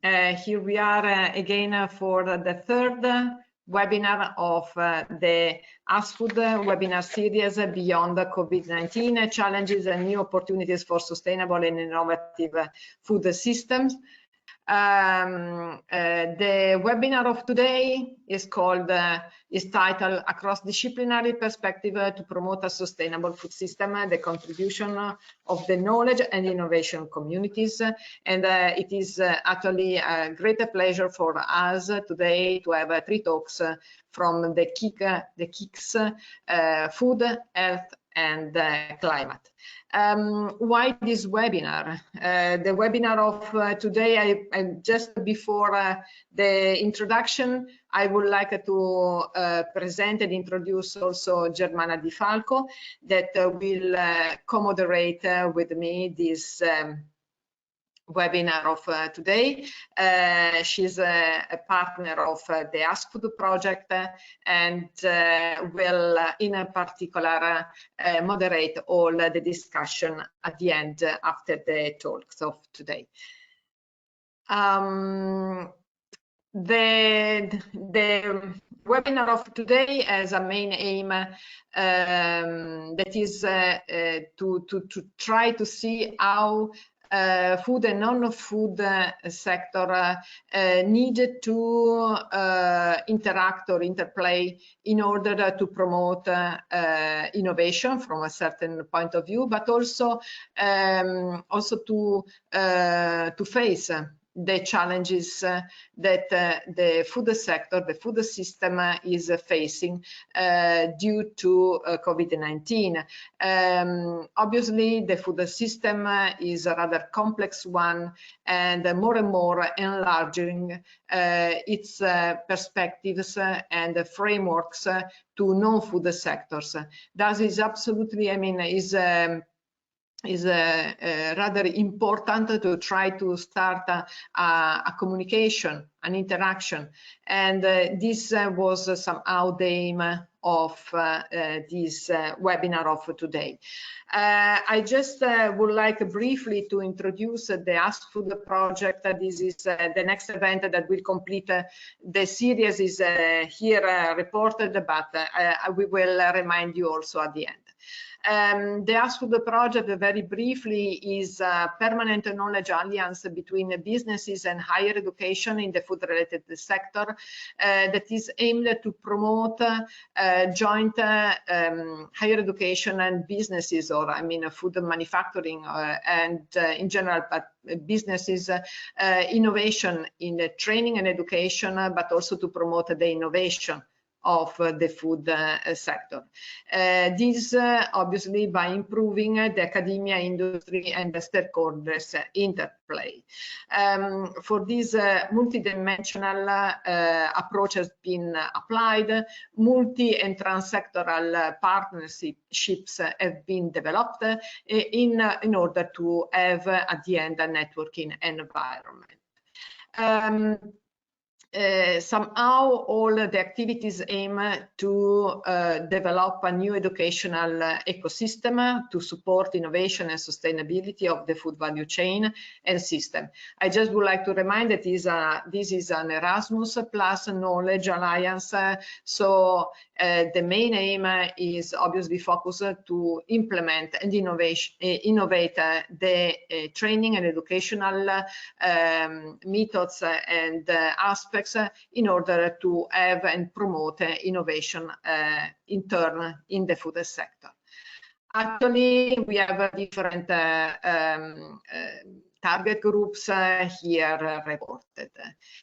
Here we are again for the third webinar of the ASKFOOD webinar series Beyond the COVID-19 Challenges and New Opportunities for Sustainable and Innovative Food Systems. The webinar of today is titled A Cross-Disciplinary Perspective to Promote a Sustainable Food System, the Contribution of the Knowledge and Innovation Communities. And it is actually a great pleasure for us today to have three talks from the KICs, Food, Health, and Climate. Why this webinar? The webinar of today, just before the introduction, I would like to present and introduce also Germana Di Falco, that will co-moderate with me this webinar of today. She's a partner of the ASKFOOD project and will in particular moderate all the discussion at the end after the talks of today. The webinar of today has a main aim that is to try to see how food and non-food sector need to interact or interplay in order to promote innovation from a certain point of view, but also to face the challenges that the food sector, the food system is facing due to COVID-19. Obviously, the food system is a rather complex one and more enlarging its perspectives and frameworks to non-food sectors. That is absolutely, is rather important to try to start a communication, an interaction, and this was somehow the aim of this webinar of today. I just would like briefly to introduce the ASKFOOD project. This is the next event that will complete the series is here reported, but we will remind you also at the end. The ASKFOOD project, very briefly, is a permanent knowledge alliance between businesses and higher education in the food-related sector that is aimed to promote joint higher education and businesses, or food manufacturing and in general, but businesses innovation in the training and education, but also to promote the innovation of the food sector. This obviously by improving the academia, industry and the stakeholders interplay. For this multidimensional approach has been applied. Multi and transsectoral partnerships have been developed in order to have at the end a networking environment. Somehow all the activities aim to develop a new educational ecosystem to support innovation and sustainability of the food value chain and system. I just would like to remind that this is an Erasmus plus Knowledge Alliance, so the main aim is obviously focused to implement and innovate the training and educational methods and aspects in order to have and promote innovation in turn in the food sector. Actually, we have different target groups here reported.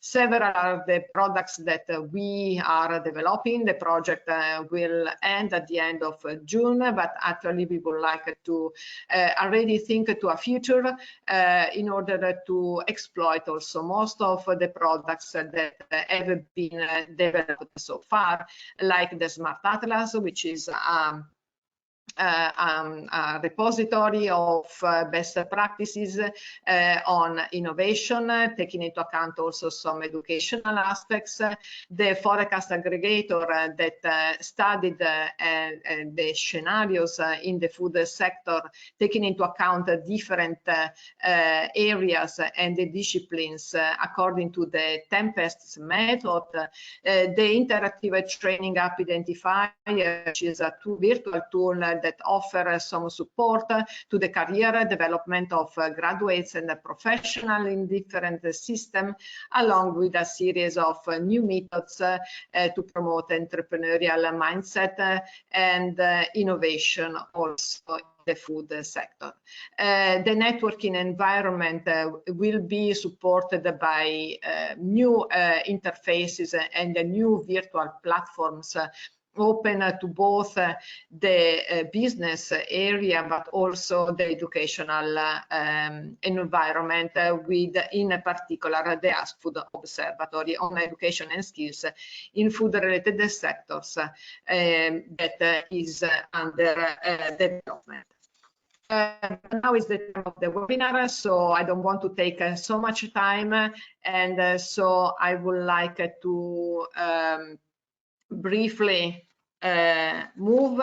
Several are the products that we are developing. The project will end at the end of June, but actually we would like to already think to a future in order to exploit also most of the products that have been developed so far, like the Smart Atlas, which is a repository of best practices on innovation, taking into account also some educational aspects. The forecast aggregator that studied the scenarios in the food sector, taking into account different areas and the disciplines according to the Tempests method. The interactive training app identifier, which is a virtual tool that offers some support to the career development of graduates and professionals in different systems, along with a series of new methods to promote entrepreneurial mindset and innovation also in the food sector. The networking environment will be supported by new interfaces and new virtual platforms open to both the business area, but also the educational environment, with in particular the ASKFOOD Observatory on Education and Skills in food-related sectors that is under development. Now is the time of the webinar, so I don't want to take so much time, and so I would like to briefly move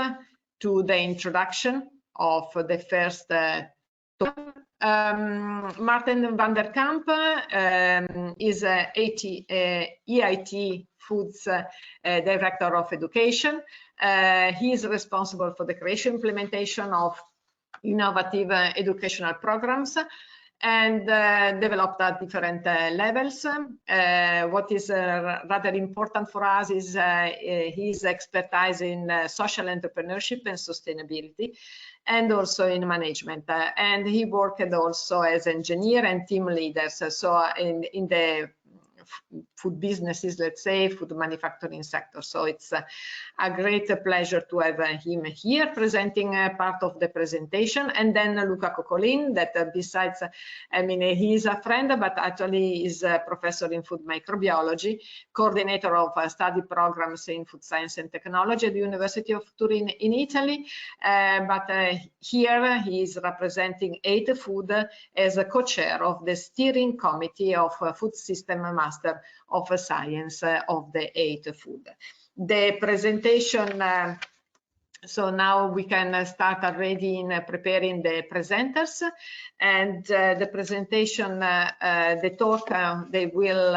to the introduction of the first talk. Martin van der Kamp is EIT Foods Director of Education. He is responsible for the creation implementation of innovative educational programs and developed at different levels. What is rather important for us is his expertise in social entrepreneurship and sustainability, and also in management. And he worked also as engineer and team leader. So in the food businesses, let's say, food manufacturing sector. So it's a great pleasure to have him here presenting part of the presentation. And then Luca Coccolin, that besides, I mean, he is a friend, but actually is a professor in food microbiology, coordinator of study programs in food science and technology at the University of Turin in Italy. But here he is representing HEIs as a co-chair of the steering committee of Food System Master of Science of the HEIs. The presentation, so now we can start already in preparing the presenters, and the presentation, the talk they will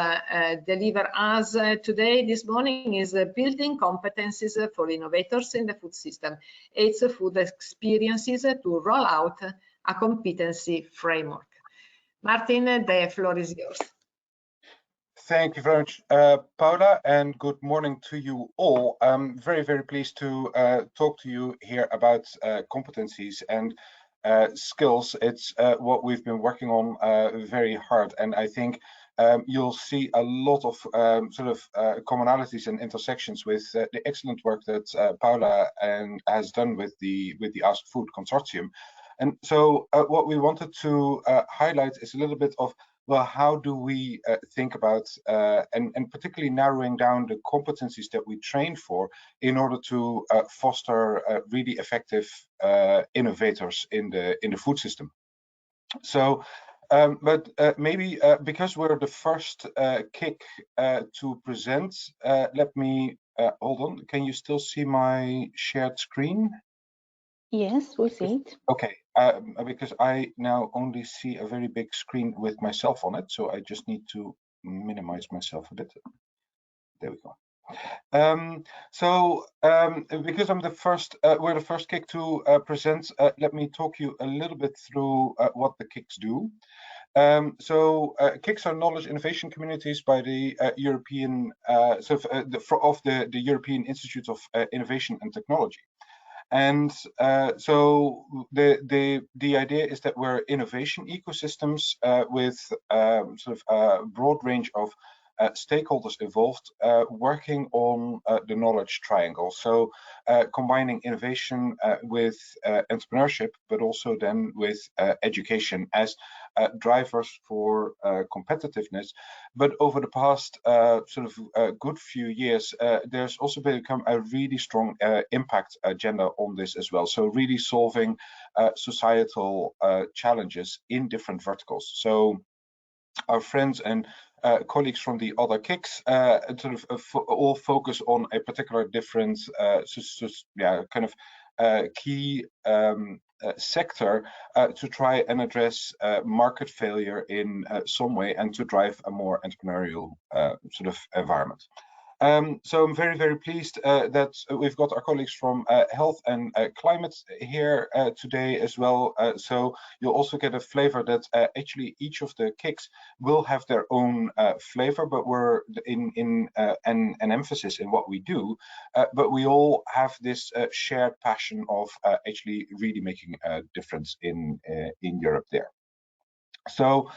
deliver us today, this morning, is building competencies for innovators in the food system, HEIs food experiences to roll out a competency framework. Martin, the floor is yours. Thank you very much, Paula, and good morning to you all. I'm very, very pleased to talk to you here about competencies and skills. It's what we've been working on very hard, and I think you'll see a lot of commonalities and intersections with the excellent work that Paula has done with the AskFood consortium. And so what we wanted to highlight is a little bit of, well, how do we think about and particularly narrowing down the competencies that we train for in order to foster really effective innovators in the food system. So, but maybe because we're the first KIC to present, let me hold on. Can you still see my shared screen? Yes, we see it. Okay, because I now only see a very big screen with myself on it, so I just need to minimize myself a bit. There we go. Because I'm the first, we're the first KIC to present, let me talk you a little bit through what the KICs do. KICs are knowledge innovation communities by the European, the European Institute of Innovation and Technology. And so the idea is that we're innovation ecosystems with a broad range of stakeholders involved, working on the knowledge triangle. So combining innovation with entrepreneurship, but also then with education as drivers for competitiveness. But over the past good few years, there's also become a really strong impact agenda on this as well. So really solving societal challenges in different verticals. So our friends and colleagues from the other KICs all focus on a particular different key sector to try and address market failure in some way and to drive a more entrepreneurial environment. So I'm very, very pleased that we've got our colleagues from health and climate here today as well. So you'll also get a flavor that actually each of the KICs will have their own flavor, but we're in an emphasis in what we do. But we all have this shared passion of actually really making a difference in Europe there. So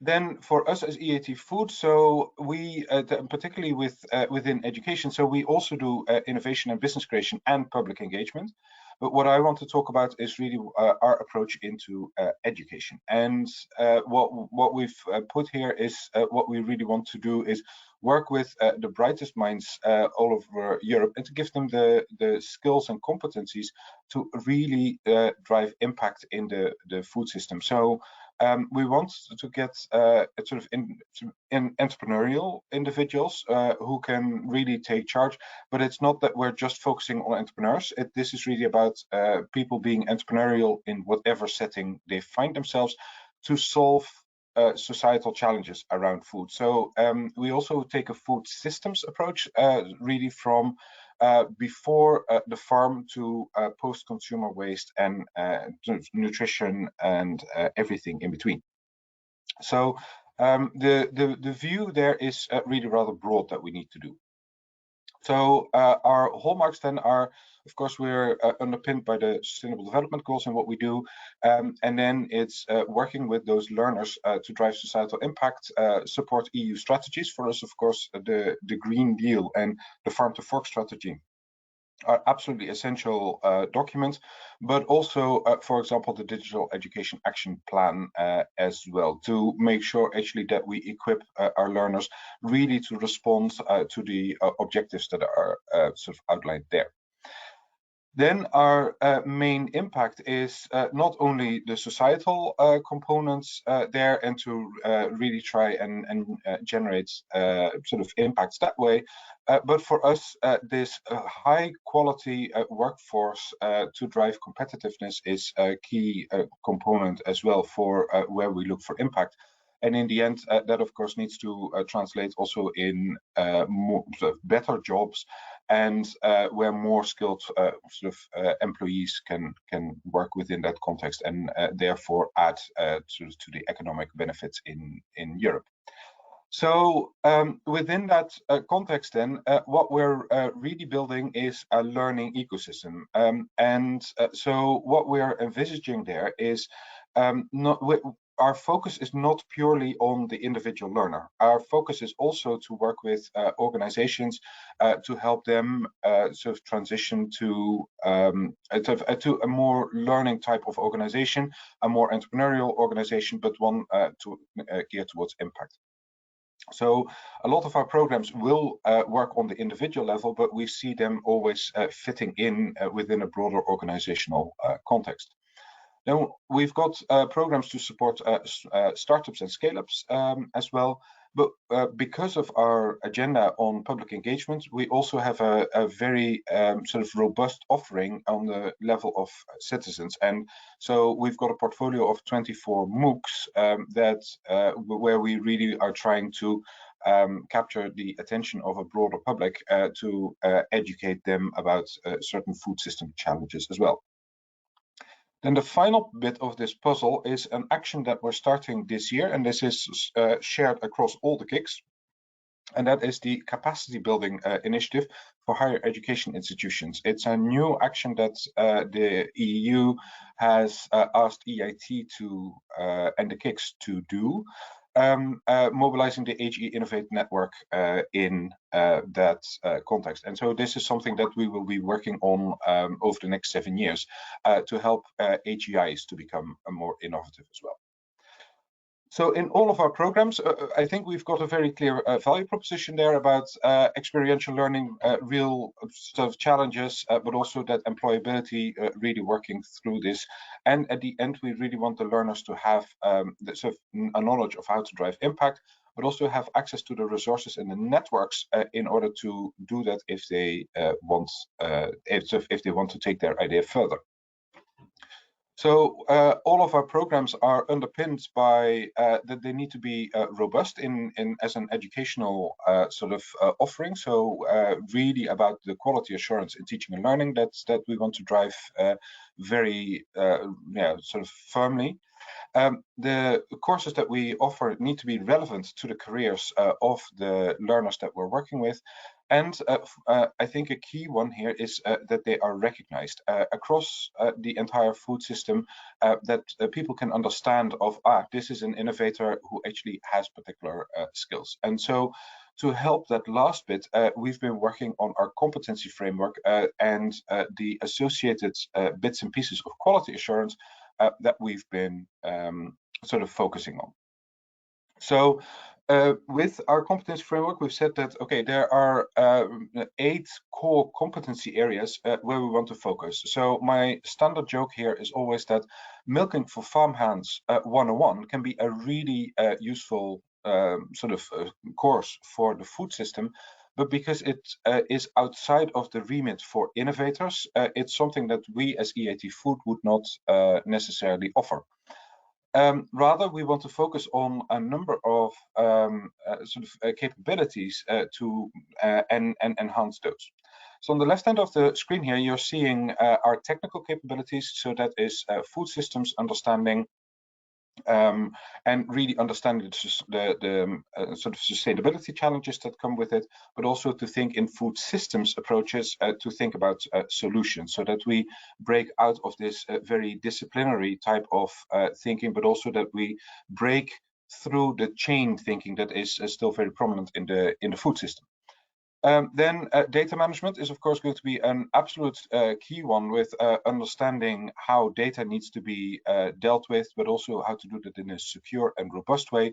then for us as EAT Food, so we particularly within education, so we also do innovation and business creation and public engagement. But what I want to talk about is really our approach into education. And what we've put here is what we really want to do is work with the brightest minds all over Europe and to give them the skills and competencies to really drive impact in the food system. So we want to get entrepreneurial individuals who can really take charge, but it's not that we're just focusing on entrepreneurs. This is really about people being entrepreneurial in whatever setting they find themselves to solve societal challenges around food. So we also take a food systems approach, really from before the farm to post-consumer waste and nutrition and everything in between. So the view there is really rather broad that we need to do. So our hallmarks then are, of course, we're underpinned by the Sustainable Development Goals and what we do, and then it's working with those learners to drive societal impact, support EU strategies. For us, of course, the Green Deal and the Farm to Fork strategy are absolutely essential documents, but also, for example, the Digital Education Action Plan as well, to make sure actually that we equip our learners really to respond to the objectives that are outlined there. Then our main impact is not only the societal components there and to really try and generate impacts that way, but for us this high quality workforce to drive competitiveness is a key component as well for where we look for impact. And in the end, that of course needs to translate also in more better jobs and where more skilled employees can work within that context and therefore add to the economic benefits in Europe. So within that context then, what we're really building is a learning ecosystem. So what we're envisaging there is our focus is not purely on the individual learner. Our focus is also to work with organizations to help them transition to a more learning type of organization, a more entrepreneurial organization, but one geared towards impact. So a lot of our programs will work on the individual level, but we see them always fitting in within a broader organizational context. Now, we've got programs to support startups and scale-ups as well, but because of our agenda on public engagement, we also have a very robust offering on the level of citizens. And so we've got a portfolio of 24 MOOCs where we really are trying to capture the attention of a broader public to educate them about certain food system challenges as well. Then the final bit of this puzzle is an action that we're starting this year, and this is shared across all the KICs, and that is the capacity building initiative for higher education institutions. It's a new action that the EU has asked EIT to and the KICs to do. mobilizing the HE Innovate network in that context. And so this is something that we will be working on over the next 7 years to help HEIs to become more innovative as well. So in all of our programs, I think we've got a very clear value proposition there about experiential learning, real sort of challenges, but also that employability really working through this. And at the end, we really want the learners to have sort of a knowledge of how to drive impact, but also have access to the resources and the networks in order to do that if they want to take their idea further. So all of our programs are underpinned by that they need to be robust as an educational sort of offering. So really about the quality assurance in teaching and learning that we want to drive very sort of firmly. The courses that we offer need to be relevant to the careers of the learners that we're working with. And I think a key one here is that they are recognized across the entire food system, that people can understand of, this is an innovator who actually has particular skills. And so to help that last bit, we've been working on our competency framework and the associated bits and pieces of quality assurance that we've been sort of focusing on. So with our competency framework, we've said that, okay, there are 8 core competency areas where we want to focus. So my standard joke here is always that milking for farmhands 101 can be a really useful sort of course for the food system. But because it is outside of the remit for innovators, it's something that we as EIT Food would not necessarily offer. Rather, we want to focus on a number of sort of capabilities to and enhance those. So on the left hand of the screen here, you're seeing our technical capabilities. So that is food systems understanding, and really understanding the sort of sustainability challenges that come with it, but also to think in food systems approaches to think about solutions, so that we break out of this very disciplinary type of thinking, but also that we break through the chain thinking that is still very prominent in the food system. Then data management is, of course, going to be an absolute key one, with understanding how data needs to be dealt with, but also how to do that in a secure and robust way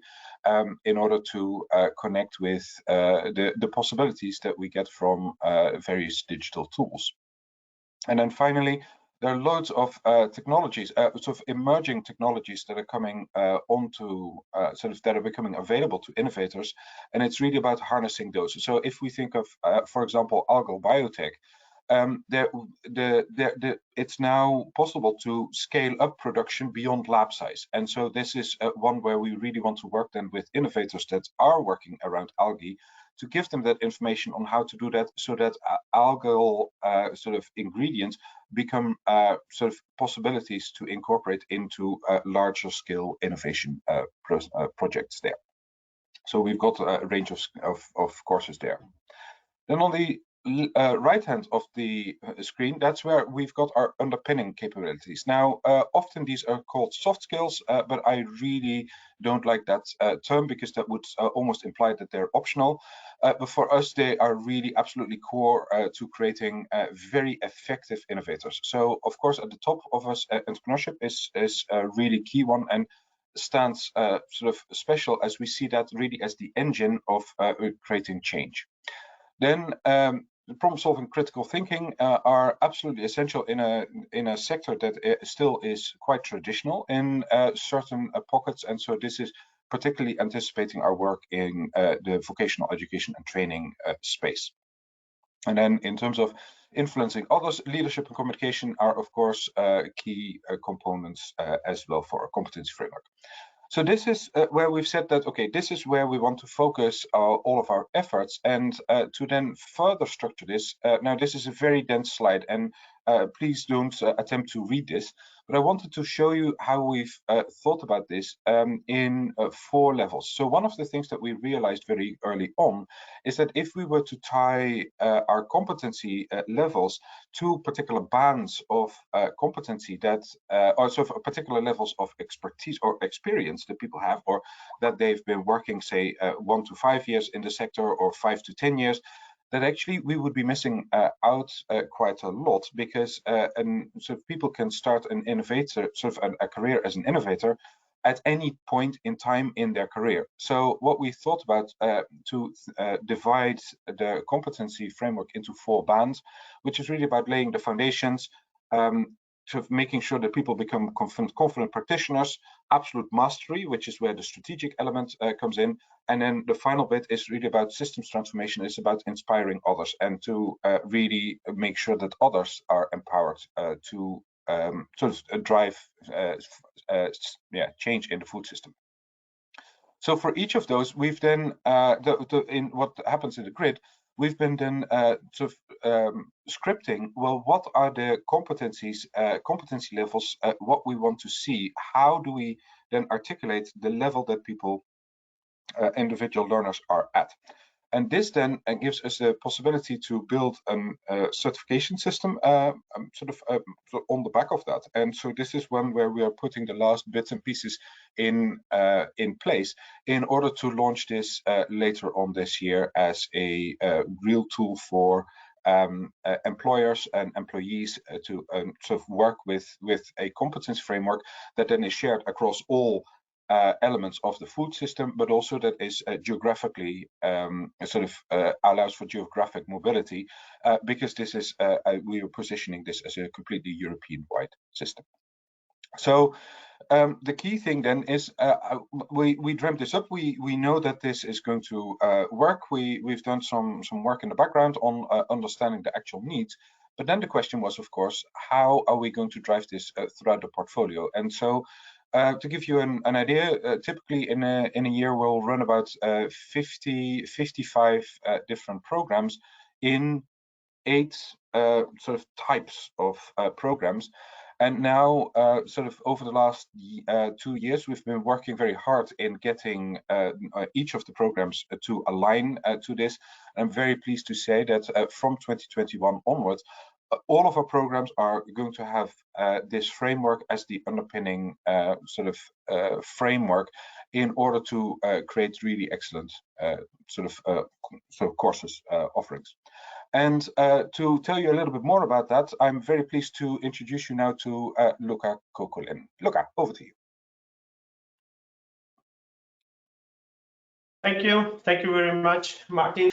in order to connect with the possibilities that we get from various digital tools. And then finally, there are loads of technologies, sort of emerging technologies that are coming onto, sort of that are becoming available to innovators, and it's really about harnessing those. So if we think of, for example, algal biotech, it's now possible to scale up production beyond lab size, and so this is one where we really want to work then with innovators that are working around algae, to give them that information on how to do that, so that algal sort of ingredients become sort of possibilities to incorporate into larger scale innovation projects there. So we've got a range of courses there. Then on the right hand of the screen, that's where we've got our underpinning capabilities. Now, often these are called soft skills, but I really don't like that term, because that would almost imply that they're optional. But for us, they are really absolutely core to creating very effective innovators. So, of course, at the top of us, entrepreneurship is a really key one, and stands sort of special, as we see that really as the engine of creating change. Then problem-solving, critical thinking are absolutely essential in a sector that still is quite traditional in certain pockets, and so this is particularly anticipating our work in the vocational education and training space. And then in terms of influencing others, leadership and communication are, of course, key components as well for our competency framework. So this is where we've said that, okay, this is where we want to focus all of our efforts, and to then further structure this. Now, this is a very dense slide, and please don't attempt to read this. But I wanted to show you how we've thought about this in 4 levels. So one of the things that we realized very early on is that if we were to tie our competency levels to particular bands of competency that, or sort of particular levels of expertise or experience that people have, or that they've been working, say, 1 to 5 years in the sector, or 5 to 10 years, that actually we would be missing out quite a lot, because so people can start an innovator, sort of a career as an innovator at any point in time in their career. So what we thought about to divide the competency framework into 4 bands, which is really about laying the foundations, sort of making sure that people become confident practitioners, absolute mastery, which is where the strategic element comes in, and then the final bit is really about systems transformation. It's about inspiring others and to really make sure that others are empowered to sort of drive change in the food system. So for each of those, we've then in what happens in the grid, we've been then sort of scripting, well, what are the competencies, competency levels, what we want to see? How do we then articulate the level that people, individual learners, are at? And this then gives us the possibility to build a certification system sort of on the back of that. And so this is one where we are putting the last bits and pieces in place in order to launch this later on this year as a real tool for employers and employees to sort of work with a competence framework that then is shared across all elements of the food system, but also that is geographically sort of allows for geographic mobility, because this is we are positioning this as a completely European-wide system. So the key thing then is we dreamt this up. We know that this is going to work. We've done some work in the background on understanding the actual needs. But then the question was, of course, how are we going to drive this throughout the portfolio? And so to give you an idea, typically in a year we'll run about 55 different programs in 8 sort of types of programs. And now, sort of over the last 2 years, we've been working very hard in getting each of the programs to align to this. I'm very pleased to say that from 2021 onwards, all of our programs are going to have this framework as the underpinning sort of framework in order to create really excellent sort of courses offerings. And to tell you a little bit more about that, I'm very pleased to introduce you now to Luca Kokolin. Luca, over to you. Thank you very much, Martin.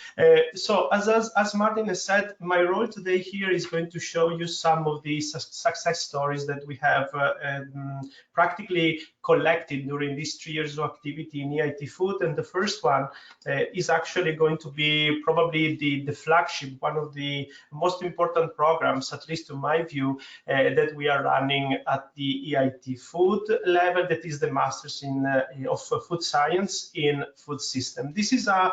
So as Martin has said, my role today here is going to show you some of the success stories that we have practically collected during these 3 years of activity in EIT-Food. And the first one is actually going to be probably the flagship, one of the most important programs, at least to my view, that we are running at the EIT-Food level, that is the Masters of Food Science in Food System. This is a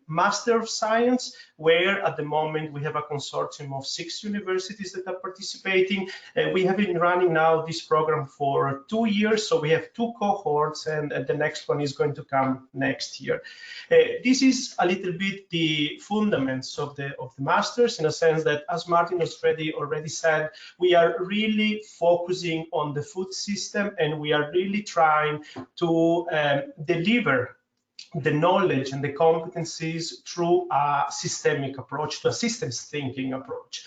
Master of Science where at the moment we have a consortium of 6 universities that are participating. We have been running now this program for 2 years, so we have 2 cohorts, and the next one is going to come next year. This is a little bit the fundamentals of the Masters, in a sense that, as Martin has already said, we are really focusing on the food system, and we are really trying to deliver the knowledge and the competencies through a systemic approach, to a systems thinking approach.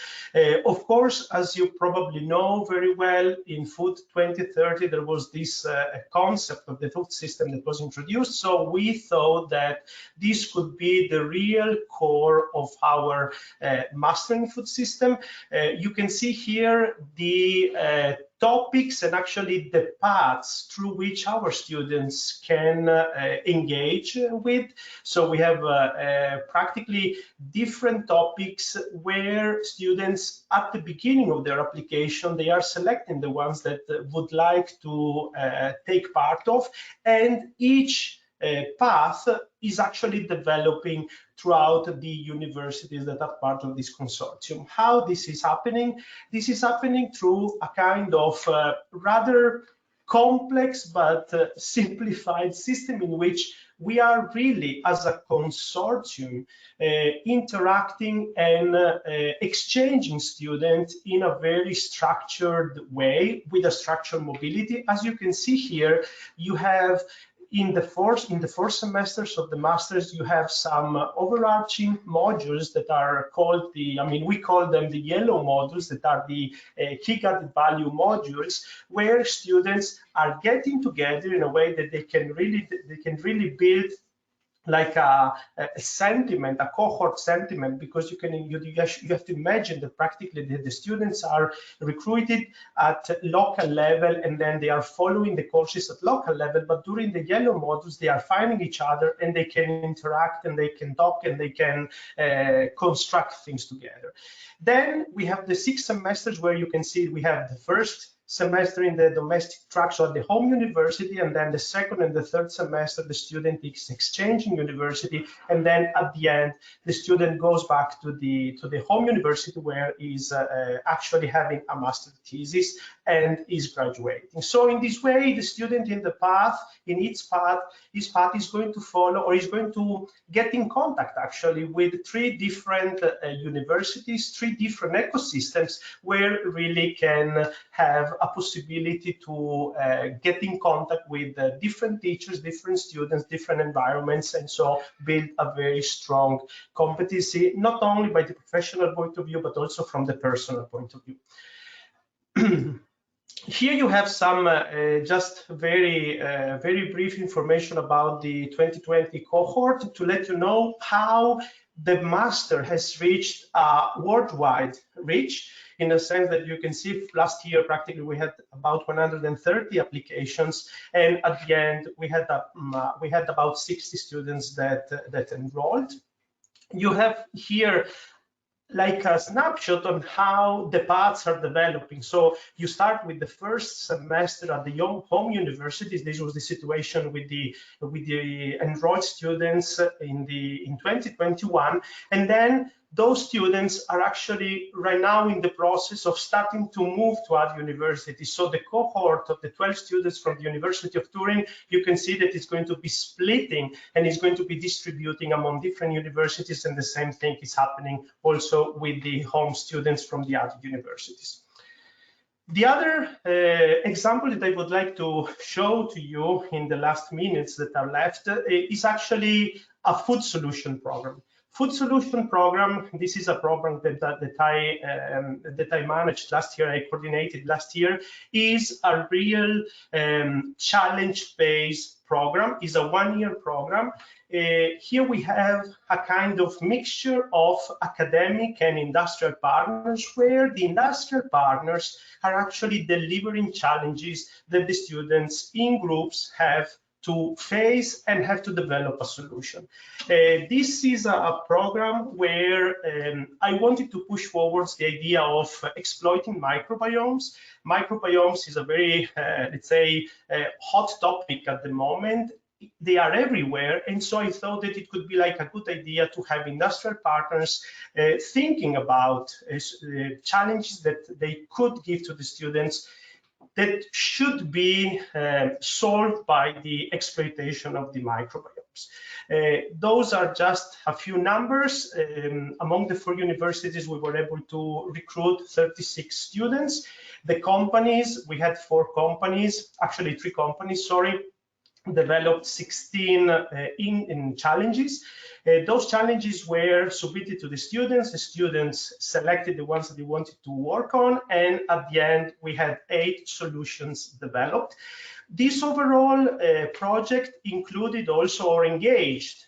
Of course, as you probably know very well, in Food 2030, there was this concept of the food system that was introduced. So we thought that this could be the real core of our mastering food system. You can see here the topics and actually the paths through which our students can engage with. So we have practically different topics where students at the beginning of their application, they are selecting the ones that would like to take part of, and each path is actually developing throughout the universities that are part of this consortium. How this is happening? This is happening through a kind of rather complex but simplified system in which we are really, as a consortium, interacting and exchanging students in a very structured way with a structured mobility. As you can see here, you have in the four semesters of the masters, you have some overarching modules that are called we call them the yellow modules, that are the key added value modules, where students are getting together in a way that they can really build like a sentiment, a cohort sentiment, because you have to imagine that practically the students are recruited at local level, and then they are following the courses at local level. But during the yellow modules, they are finding each other, and they can interact, and they can talk, and they can construct things together. Then we have the 6 semesters, where you can see we have the first semester in the domestic track, so at the home university, and then the second and the third semester the student is exchanging university, and then at the end the student goes back to the home university, where is actually having a master thesis and is graduating. So in this way, the student in his path is going to follow, or is going to get in contact actually with 3 different universities, 3 different ecosystems, where really can have a possibility to get in contact with different teachers, different students, different environments, and so build a very strong competency, not only by the professional point of view, but also from the personal point of view. Here you have some just very brief information about the 2020 cohort to let you know how the master has reached a worldwide reach, in the sense that you can see last year practically we had about 130 applications, and at the end we had about 60 students that enrolled. You have here like a snapshot on how the paths are developing. So you start with the first semester at the home universities. This was the situation with the enrolled students in 2021, and then those students are actually right now in the process of starting to move to other universities. So the cohort of the 12 students from the University of Turin, you can see that it's going to be splitting and it's going to be distributing among different universities, and the same thing is happening also with the home students from the other universities. The other example that I would like to show to you in the last minutes that are left is actually a food solution program. Food Solution Program, this is a program that I managed last year, I coordinated last year, is a real challenge-based program, is a one-year program. Here we have a kind of mixture of academic and industrial partners, where the industrial partners are actually delivering challenges that the students in groups have to face and have to develop a solution. This is a program where I wanted to push forwards the idea of exploiting microbiomes. Microbiomes is a very, let's say, hot topic at the moment. They are everywhere, and so I thought that it could be like a good idea to have industrial partners thinking about challenges that they could give to the students that should be solved by the exploitation of the microbiomes. Those are just a few numbers. Among the 4 universities, we were able to recruit 36 students. The companies, we had 4 companies, actually 3 companies, sorry, developed 16 in challenges. Those challenges were submitted to the students selected the ones that they wanted to work on, and at the end we had 8 solutions developed. This overall project included also, or engaged,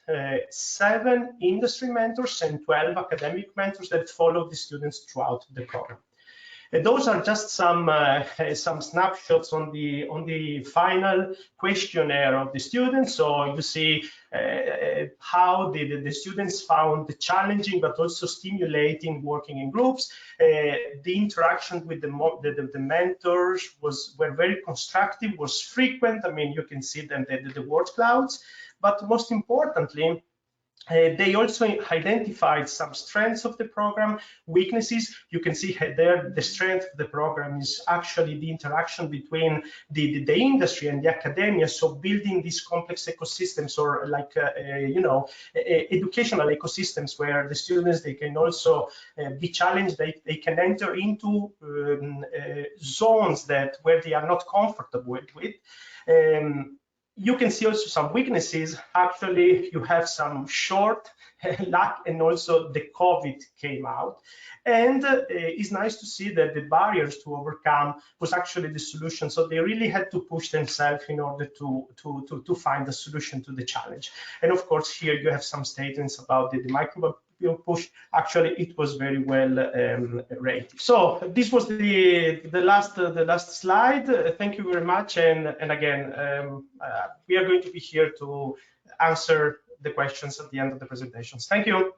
7 industry mentors and 12 academic mentors that followed the students throughout the program. Those are just some snapshots on the final questionnaire of the students. So you see how the students found the challenging but also stimulating working in groups. The interaction with the mentors were very constructive, was frequent. I mean, you can see them, the word clouds. but most importantly, they also identified some strengths of the program, weaknesses. You can see there the strength of the program is actually the interaction between the industry and the academia. So building these complex ecosystems, or like educational ecosystems, where the students, they can also be challenged. They can enter into zones where they are not comfortable with. You can see also some weaknesses. Actually, you have some short luck, and also the COVID came out. And it's nice to see that the barriers to overcome was actually the solution. So they really had to push themselves in order to find a solution to the challenge. And of course, here you have some statements about the microbial push. Actually, it was very well rated. So this was the last slide. Thank you very much. And again, we are going to be here to answer the questions at the end of the presentations. Thank you.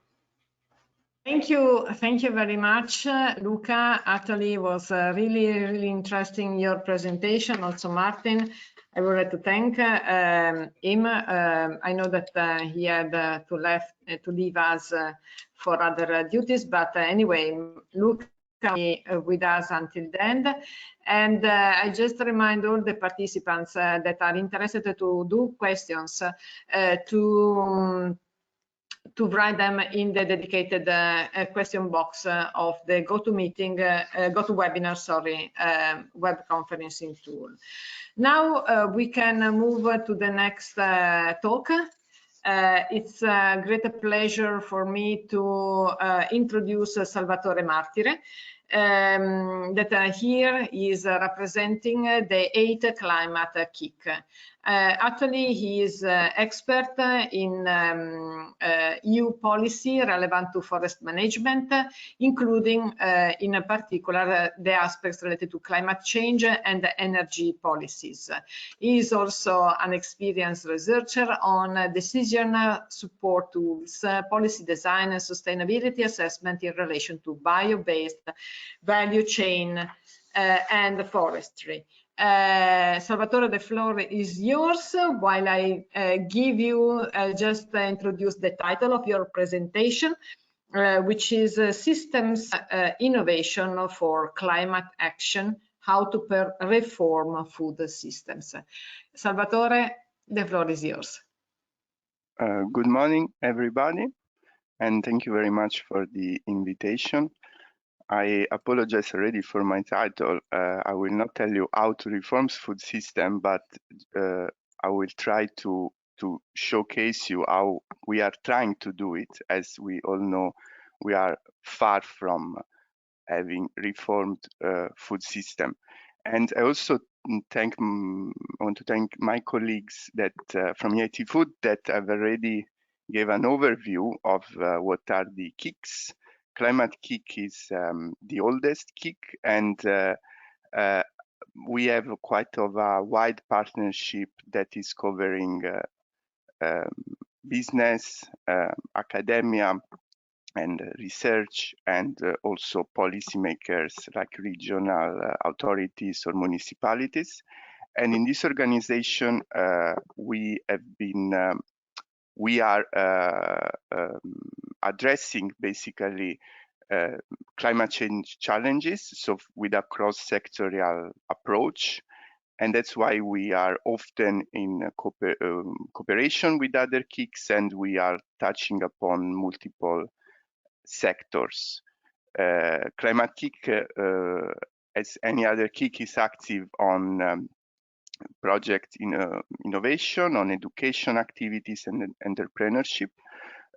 Thank you very much, Luca. Actually, it was really interesting, your presentation. Also, Martin, I would like to thank him. I know that he had to leave us for other duties, but anyway, Luca with us until the end. And I just remind all the participants that are interested to do questions to write them in the dedicated question box of the GoToWebinar, web conferencing tool. Now we can move to the next talk. It's a great pleasure for me to introduce Salvatore Martire, that here is representing the 8th Climate KIC. Actually, he is expert in EU policy relevant to forest management, including in particular the aspects related to climate change and energy policies. He is also an experienced researcher on decision support tools, policy design, and sustainability assessment in relation to bio-based value chain and forestry. Salvatore, the floor is yours, while I give you just introduce the title of your presentation, which is Systems Innovation for Climate Action, How to Reform Food Systems. Salvatore, the floor is yours. Good morning, everybody, and thank you very much for the invitation. I apologize already for my title. I will not tell you how to reform food system, but I will try to showcase you how we are trying to do it. As we all know, we are far from having reformed food system. And I also want to thank my colleagues that from ASKFOOD that have already gave an overview of what are the KICs. Climate KIC is the oldest KIC, and we have quite of a wide partnership that is covering business, academia, and research, and also policymakers like regional authorities or municipalities. And in this organization, we are addressing basically climate change challenges, so with a cross-sectorial approach. And that's why we are often in cooperation with other KICs, and we are touching upon multiple sectors. Climate KIC, as any other KIC, is active on project innovation, on education activities and entrepreneurship.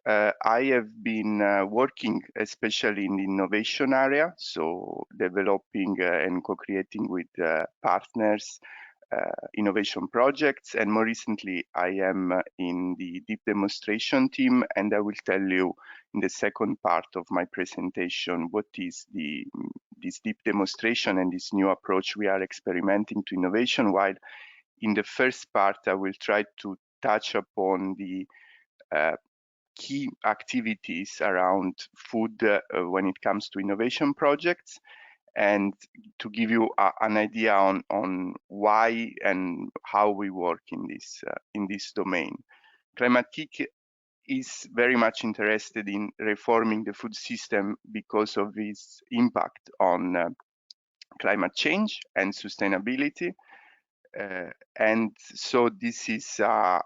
I have been working especially in the innovation area, so developing and co-creating with partners innovation projects, and more recently I am in the deep demonstration team, and I will tell you in the second part of my presentation what is this deep demonstration and this new approach we are experimenting to innovation, while in the first part I will try to touch upon the key activities around food when it comes to innovation projects, and to give you an idea on why and how we work in this domain. KIC is very much interested in reforming the food system because of its impact on climate change and sustainability. And so this is a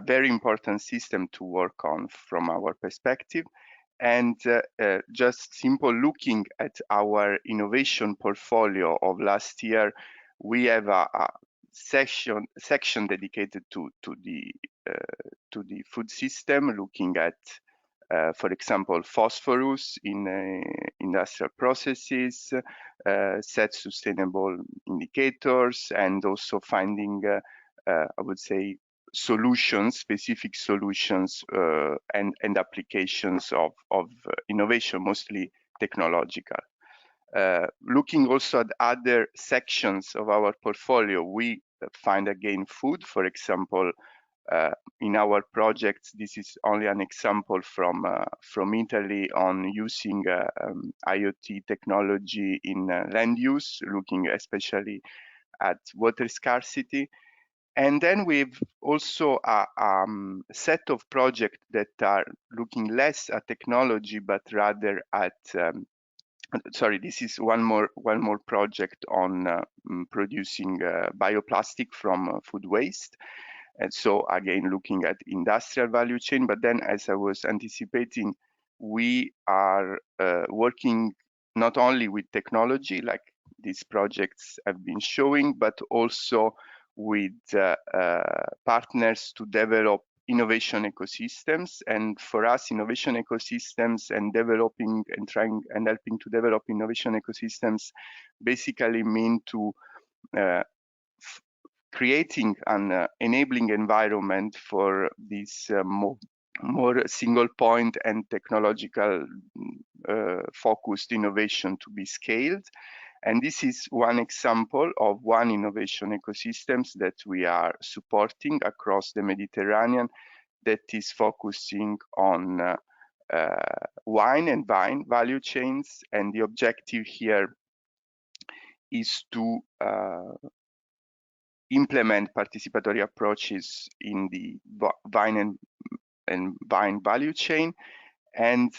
very important system to work on from our perspective. And just simple looking at our innovation portfolio of last year, we have a section dedicated to the food system, looking at, for example, phosphorus in industrial processes, set sustainable indicators, and also finding, I would say, solutions, specific solutions and applications of innovation, mostly technological. Looking also at other sections of our portfolio, we find again food, for example, in our projects. This is only an example from Italy on using IoT technology in land use, looking especially at water scarcity. And then we've also a set of projects that are looking less at technology, but rather at sorry, this is one more project on producing bioplastic from food waste. And so again, looking at industrial value chain. But then, as I was anticipating, we are working not only with technology, like these projects have been showing, but also with partners to develop innovation ecosystems. And for us, innovation ecosystems and developing and trying and helping to develop innovation ecosystems basically mean to creating an enabling environment for this more single point and technological focused innovation to be scaled. And this is one example of one innovation ecosystems that we are supporting across the Mediterranean that is focusing on wine and vine value chains. And the objective here is to implement participatory approaches in the vine and vine value chain, and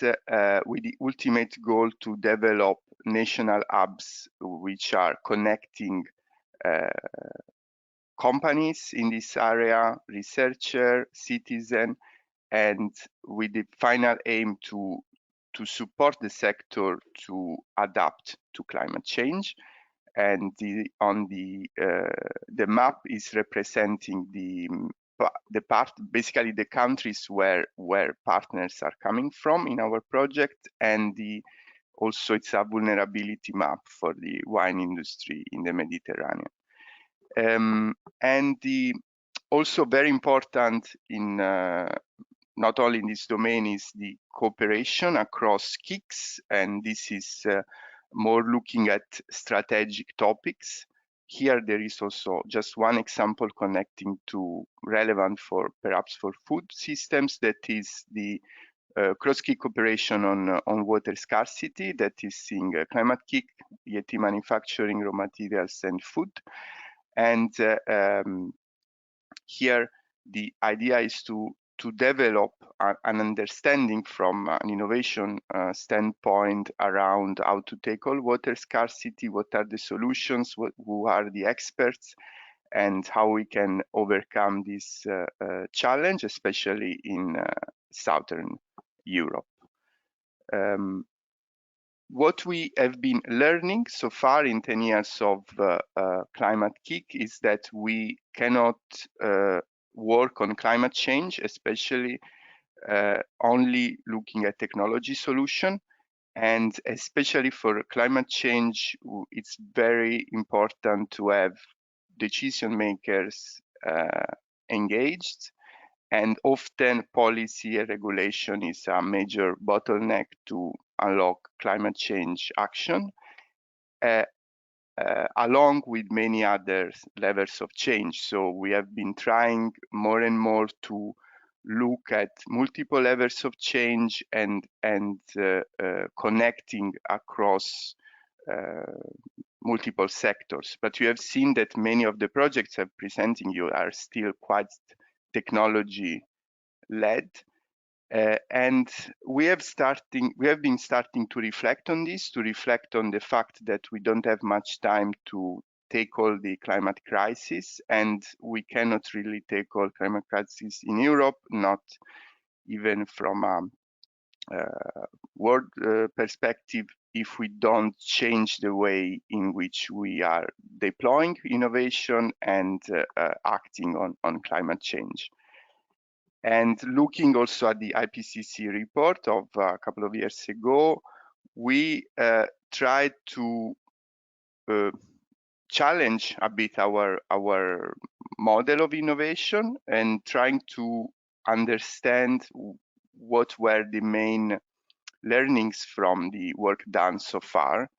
with the ultimate goal to develop national hubs which are connecting companies in this area, researcher, citizen, and with the final aim to support the sector to adapt to climate change. And on the map is representing the part, basically the countries where partners are coming from in our project, and also it's a vulnerability map for the wine industry in the Mediterranean. And also very important in not only in this domain is the cooperation across KICs, and this is more looking at strategic topics. Here there is also just one example connecting to relevant for perhaps for food systems, that is the cross-KIC cooperation on water scarcity, that is seeing climate KIC, YETI manufacturing, raw materials and food. And here the idea is to develop an understanding from an innovation standpoint around how to tackle water scarcity, what are the solutions, who are the experts, and how we can overcome this challenge, especially in Southern Europe. What we have been learning so far in 10 years of climate KIC is that we cannot work on climate change, especially only looking at technology solution. And especially for climate change, it's very important to have decision makers engaged. And often policy and regulation is a major bottleneck to unlock climate change action, along with many other levels of change. So we have been trying more and more to look at multiple levels of change and connecting across multiple sectors. But you have seen that many of the projects I'm presenting you are still quite technology led. And we have been starting to reflect on this, to reflect on the fact that we don't have much time to tackle the climate crisis, and we cannot really tackle climate crisis in Europe, not even from a world perspective, if we don't change the way in which we are deploying innovation and acting on climate change. And looking also at the IPCC report of a couple of years ago, we tried to challenge a bit our model of innovation and trying to understand what were the main learnings from the work done so far.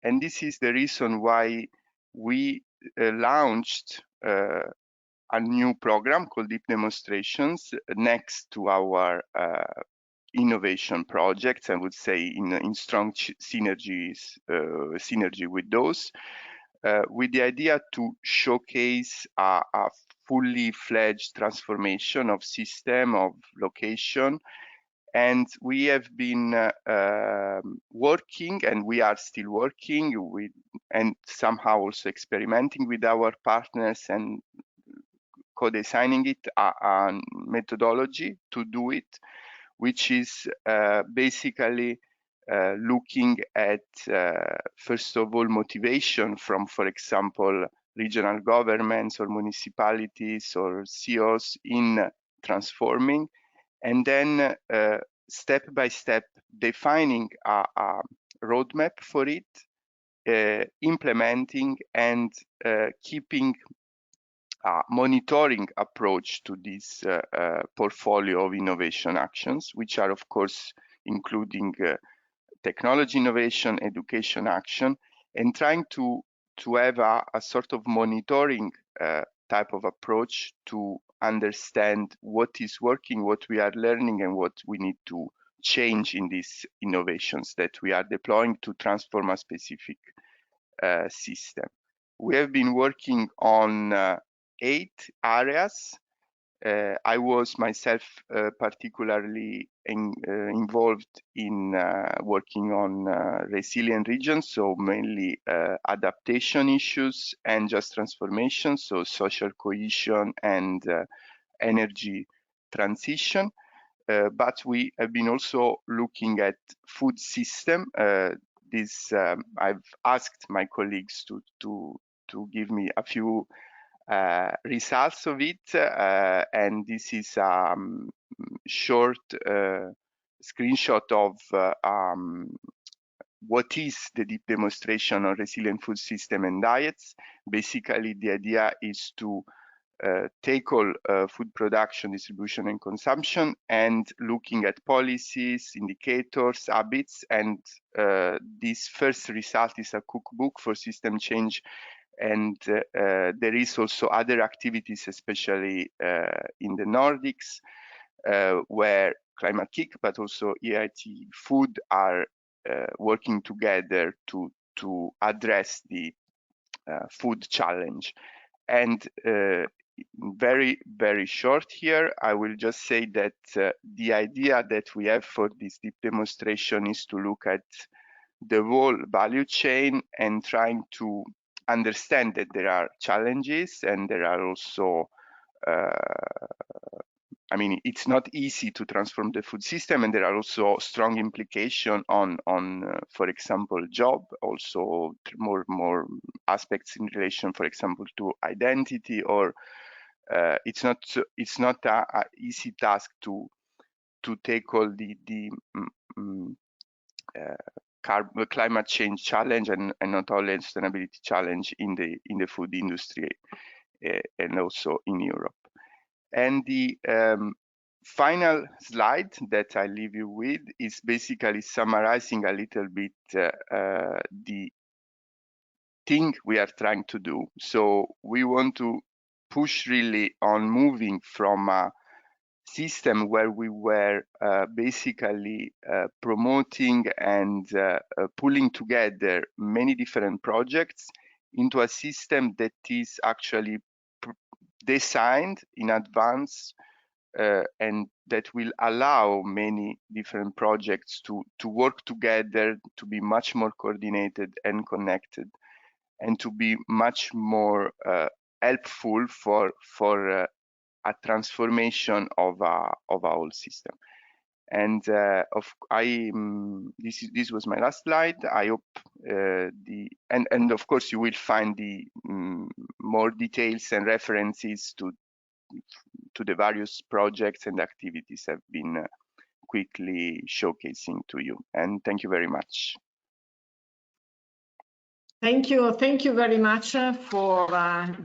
And this is the reason why we launched a new program called Deep Demonstrations next to our innovation projects, I would say in strong synergy with those, with the idea to showcase a fully fledged transformation of system, of location. And we have been working, and we are still working with, and somehow also experimenting with our partners and co-designing it, a methodology to do it, which is basically looking at, first of all, motivation from, for example, regional governments or municipalities or CEOs in transforming, and then step by step defining a roadmap for it, implementing and keeping a monitoring approach to this portfolio of innovation actions, which are, of course, including technology innovation, education action, and trying to have a sort of monitoring type of approach to understand what is working, what we are learning, and what we need to change in these innovations that we are deploying to transform a specific system. We have been working on 8 areas. I was myself particularly involved in working on resilient regions, so mainly adaptation issues and just transformation, so social cohesion and energy transition. But we have been also looking at food system. I've asked my colleagues to give me a few results of it, and this is a short screenshot of what is the deep demonstration on resilient food system and diets. Basically, the idea is to tackle food production, distribution, and consumption, and looking at policies, indicators, habits, and this first result is a cookbook for system change. And there is also other activities, especially in the Nordics, where KIC, but also HEIs are working together to address the food challenge. And very, very short here, I will just say that the idea that we have for this deep demonstration is to look at the whole value chain and trying to understand that there are challenges and there are also, I mean, it's not easy to transform the food system, and there are also strong implications on for example, job, also more aspects in relation, for example, to identity, or it's not a easy task to tackle the climate change challenge and not only sustainability challenge in the food industry and also in Europe. And the final slide that I leave you with is basically summarizing a little bit the thing we are trying to do. So we want to push really on moving from a system where we were basically promoting and pulling together many different projects into a system that is actually designed in advance and that will allow many different projects to work together, to be much more coordinated and connected, and to be much more helpful for a transformation of a whole system. And this was my last slide. I hope and of course you will find the more details and references to the various projects and activities I've been quickly showcasing to you. And thank you very much. Thank you very much for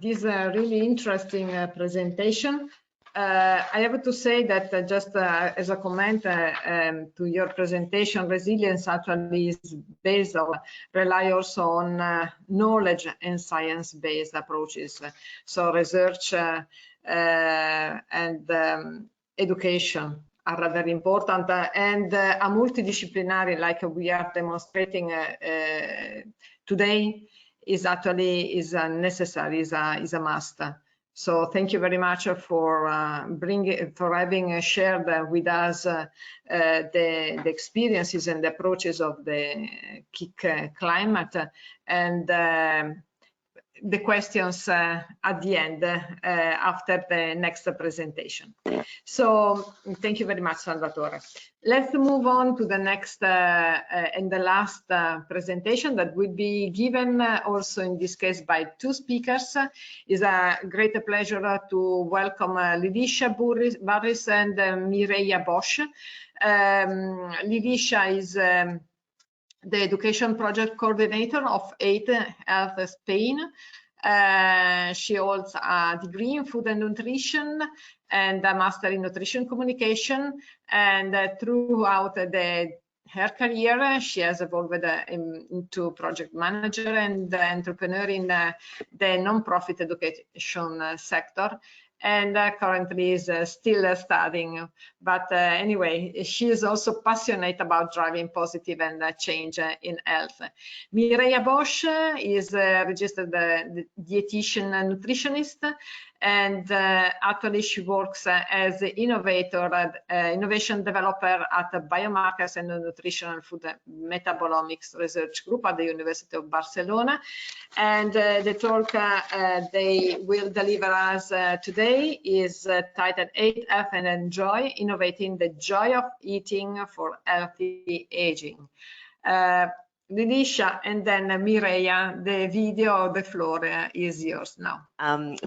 this really interesting presentation. I have to say that just as a comment to your presentation, resilience actually is based on, rely also on knowledge and science-based approaches. So research and education are rather important, and a multidisciplinary, like we are demonstrating today, is actually necessary, is a must. So thank you very much for having shared with us the experiences and the approaches of the KIC climate, and the questions at the end after the next presentation. So thank you very much, Salvatore. Let's move on to the next and the last presentation that will be given also in this case by two speakers. It's a great pleasure to welcome Lidisha Barris and Mireia Bosch. Lidisha is the Education Project Coordinator of 8 Health Spain. She holds a degree in food and nutrition and a master in nutrition communication. And throughout her career, she has evolved into project manager and entrepreneur in the non-profit education sector. And currently is still studying. But anyway, she is also passionate about driving positive and change in health. Mireia Bosch is a registered dietitian and nutritionist, and actually she works as innovation developer at the Biomarkers and Nutritional Food Metabolomics Research Group at the University of Barcelona. And the talk they will deliver us today is titled 8F and Enjoy, Innovating the Joy of Eating for Healthy Aging. Lidisha and then Mireia, the video, the floor is yours now.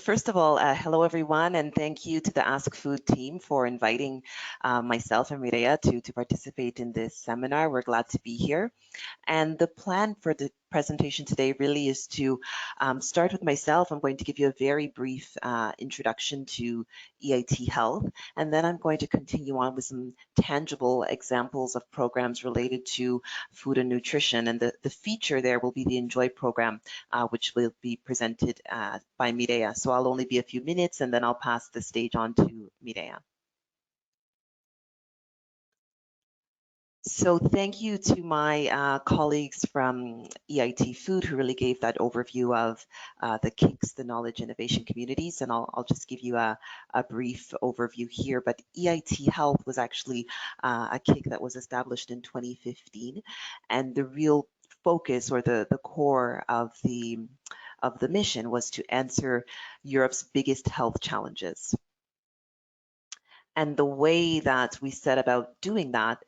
First of all, hello everyone, and thank you to the AskFood team for inviting myself and Mireia to participate in this seminar. We're glad to be here. And the plan for the presentation today really is to start with myself. I'm going to give you a very brief introduction to EIT Health, and then I'm going to continue on with some tangible examples of programs related to food and nutrition. And the feature there will be the INJOY program, which will be presented by Mireia. So I'll only be a few minutes, and then I'll pass the stage on to Mireia. So thank you to my colleagues from EIT Food who really gave that overview of the KICs, the knowledge innovation communities, and I'll just give you a brief overview here. But EIT Health was actually a KIC that was established in 2015, and the real focus or the core of the mission was to answer Europe's biggest health challenges. And the way that we set about doing that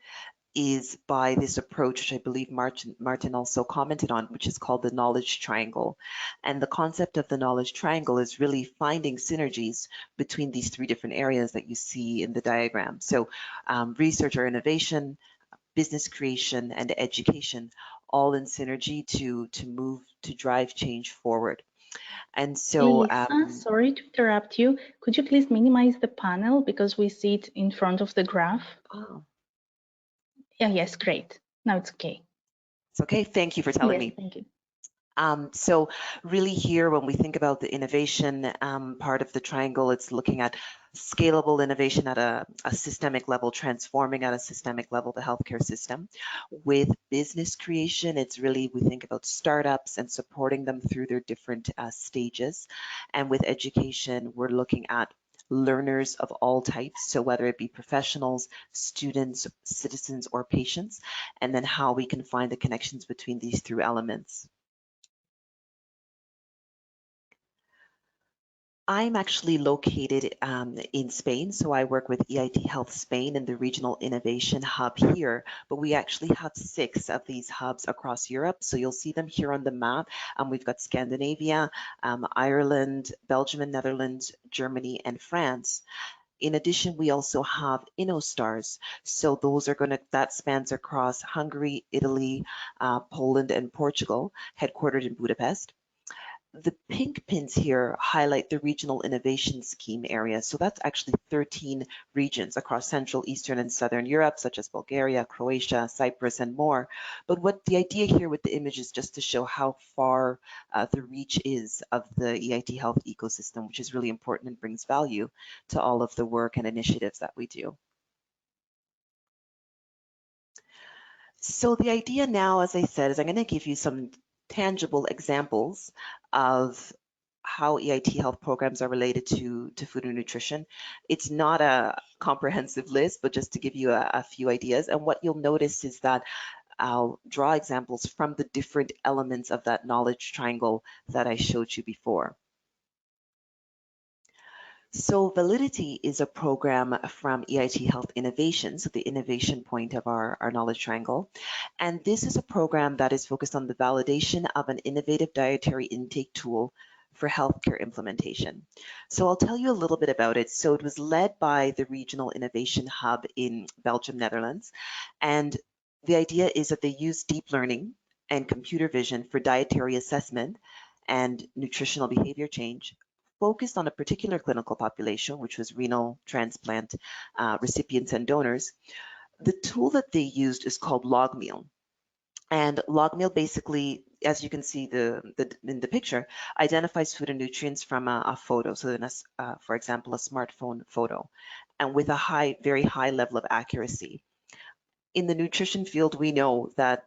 is by this approach, which I believe Martin also commented on, which is called the knowledge triangle. And the concept of the knowledge triangle is really finding synergies between these three different areas that you see in the diagram. So research or innovation, business creation, and education, all in synergy to drive change forward. And so, Lisa, sorry to interrupt you. Could you please minimize the panel because we see it in front of the graph? oh, Yeah, yes, great. Now it's okay. it's okay. Thank you for telling me. Thank you. So really here, when we think about the innovation part of the triangle, it's looking at scalable innovation at a systemic level, transforming at a systemic level the healthcare system. With business creation, it's really, we think about startups and supporting them through their different stages. And with education, we're looking at learners of all types, so whether it be professionals, students, citizens, or patients, and then how we can find the connections between these three elements. I'm actually located in Spain, so I work with EIT Health Spain and the Regional Innovation Hub here, but we actually have 6 of these hubs across Europe. So you'll see them here on the map. We've got Scandinavia, Ireland, Belgium and Netherlands, Germany and France. In addition, we also have InnoStars. So those are that spans across Hungary, Italy, Poland and Portugal, headquartered in Budapest. The pink pins here highlight the regional innovation scheme area. So that's actually 13 regions across Central, Eastern, and Southern Europe, such as Bulgaria, Croatia, Cyprus, and more. But what the idea here with the image is just to show how far the reach is of the EIT Health ecosystem, which is really important and brings value to all of the work and initiatives that we do. So the idea now, as I said, is I'm going to give you some tangible examples of how EIT health programs are related to food and nutrition. It's not a comprehensive list, but just to give you a few ideas. And what you'll notice is that I'll draw examples from the different elements of that knowledge triangle that I showed you before. So Validity is a program from EIT Health Innovation, so the innovation point of our knowledge triangle. And this is a program that is focused on the validation of an innovative dietary intake tool for healthcare implementation. So I'll tell you a little bit about it. So it was led by the Regional Innovation Hub in Belgium, Netherlands. And the idea is that they use deep learning and computer vision for dietary assessment and nutritional behavior change, focused on a particular clinical population, which was renal transplant recipients and donors. The tool that they used is called LogMeal. And LogMeal basically, as you can see in the picture, identifies food and nutrients from a photo. So then, for example, a smartphone photo, and with a very high level of accuracy. In the nutrition field, we know that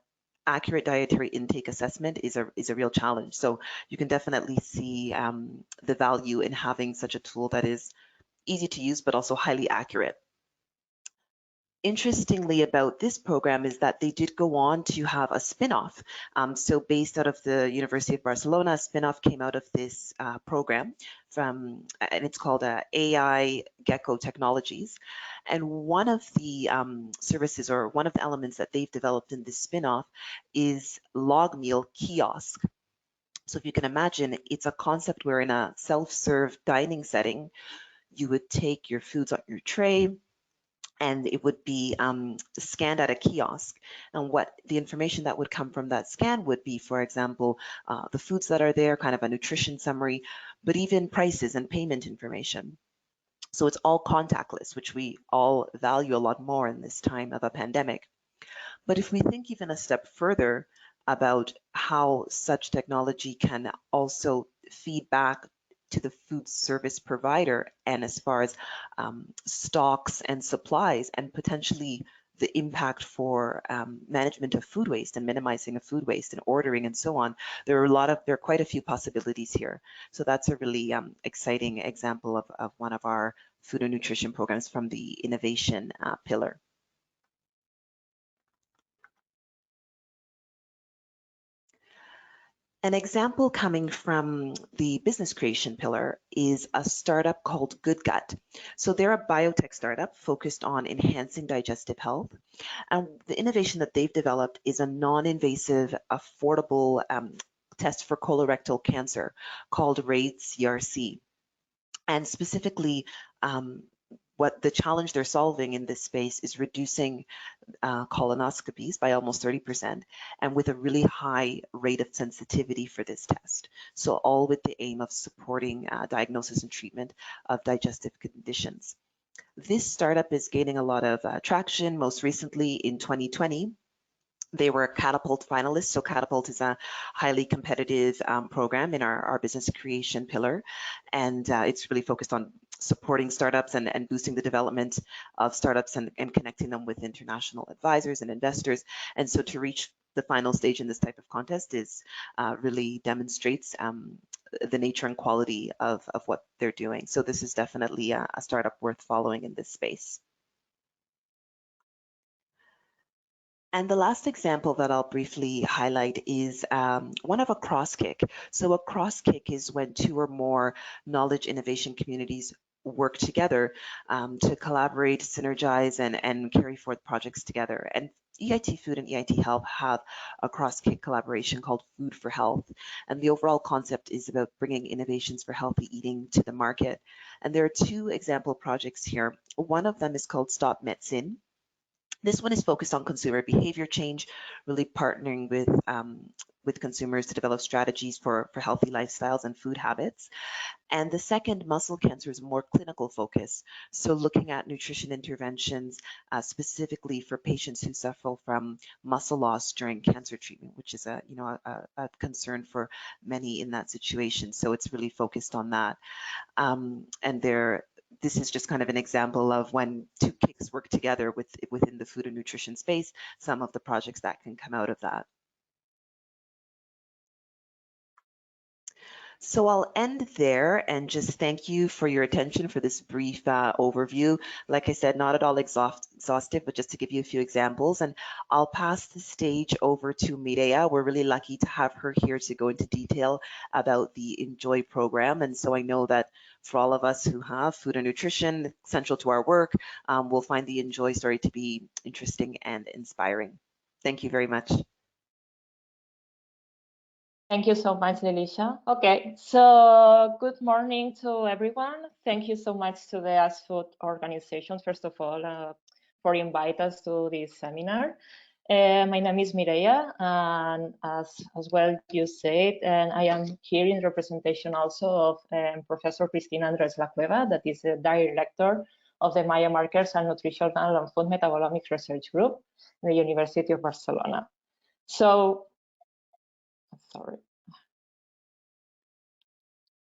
accurate dietary intake assessment is a real challenge. So you can definitely see the value in having such a tool that is easy to use, but also highly accurate. Interestingly about this program is that they did go on to have a spin-off. So based out of the University of Barcelona, a spin-off came out of this program and it's called AI Gecko Technologies. And one of the services, or one of the elements that they've developed in this spin-off, is LogMeal Kiosk. So if you can imagine, it's a concept where in a self-serve dining setting, you would take your foods on your tray, and it would be scanned at a kiosk. And what the information that would come from that scan would be, for example, the foods that are there, kind of a nutrition summary, but even prices and payment information. So it's all contactless, which we all value a lot more in this time of a pandemic. But if we think even a step further about how such technology can also feed back to the food service provider, and as far as stocks and supplies, and potentially the impact for management of food waste and minimizing of food waste and ordering and so on, there are quite a few possibilities here. So that's a really exciting example of one of our food and nutrition programs from the innovation pillar. An example coming from the business creation pillar is a startup called Good Gut. So they're a biotech startup focused on enhancing digestive health. And the innovation that they've developed is a non-invasive, affordable test for colorectal cancer called RAID-CRC. And specifically, what the challenge they're solving in this space is reducing colonoscopies by almost 30%, and with a really high rate of sensitivity for this test. So all with the aim of supporting diagnosis and treatment of digestive conditions. This startup is gaining a lot of traction. Most recently in 2020, They were Catapult finalists. So Catapult is a highly competitive program in our business creation pillar. And it's really focused on supporting startups and boosting the development of startups and connecting them with international advisors and investors. And so to reach the final stage in this type of contest is really demonstrates the nature and quality of what they're doing. So this is definitely a startup worth following in this space. And the last example that I'll briefly highlight is one of a cross-KIC. So a cross-KIC is when two or more knowledge innovation communities work together to collaborate, synergize, and carry forth projects together. And EIT Food and EIT Health have a cross-KIC collaboration called Food for Health. And the overall concept is about bringing innovations for healthy eating to the market. And there are two example projects here. One of them is called Stop Medicine. This one is focused on consumer behavior change, really partnering with consumers to develop strategies for healthy lifestyles and food habits. And the second, muscle cancer, is more clinical focus. So looking at nutrition interventions specifically for patients who suffer from muscle loss during cancer treatment, which is a concern for many in that situation. So it's really focused on that. This is just kind of an example of when two KICs work together within the food and nutrition space, some of the projects that can come out of that. So I'll end there and just thank you for your attention for this brief overview. Like I said, not at all exhaustive, but just to give you a few examples. And I'll pass the stage over to Mireia. We're really lucky to have her here to go into detail about the INJOY program. And so I know that for all of us who have food and nutrition central to our work, we'll find the INJOY story to be interesting and inspiring. Thank you very much. Thank you so much, Delisha. Okay, so good morning to everyone. Thank you so much to the ASKFOOD organizations, first of all, for inviting us to this seminar. My name is Mireia, and as well you said, and I am here in representation also of Professor Cristina Andres La Cueva, that is the director of the Biomarkers and Nutritional and Food Metabolomics Research Group in the University of Barcelona. So, sorry.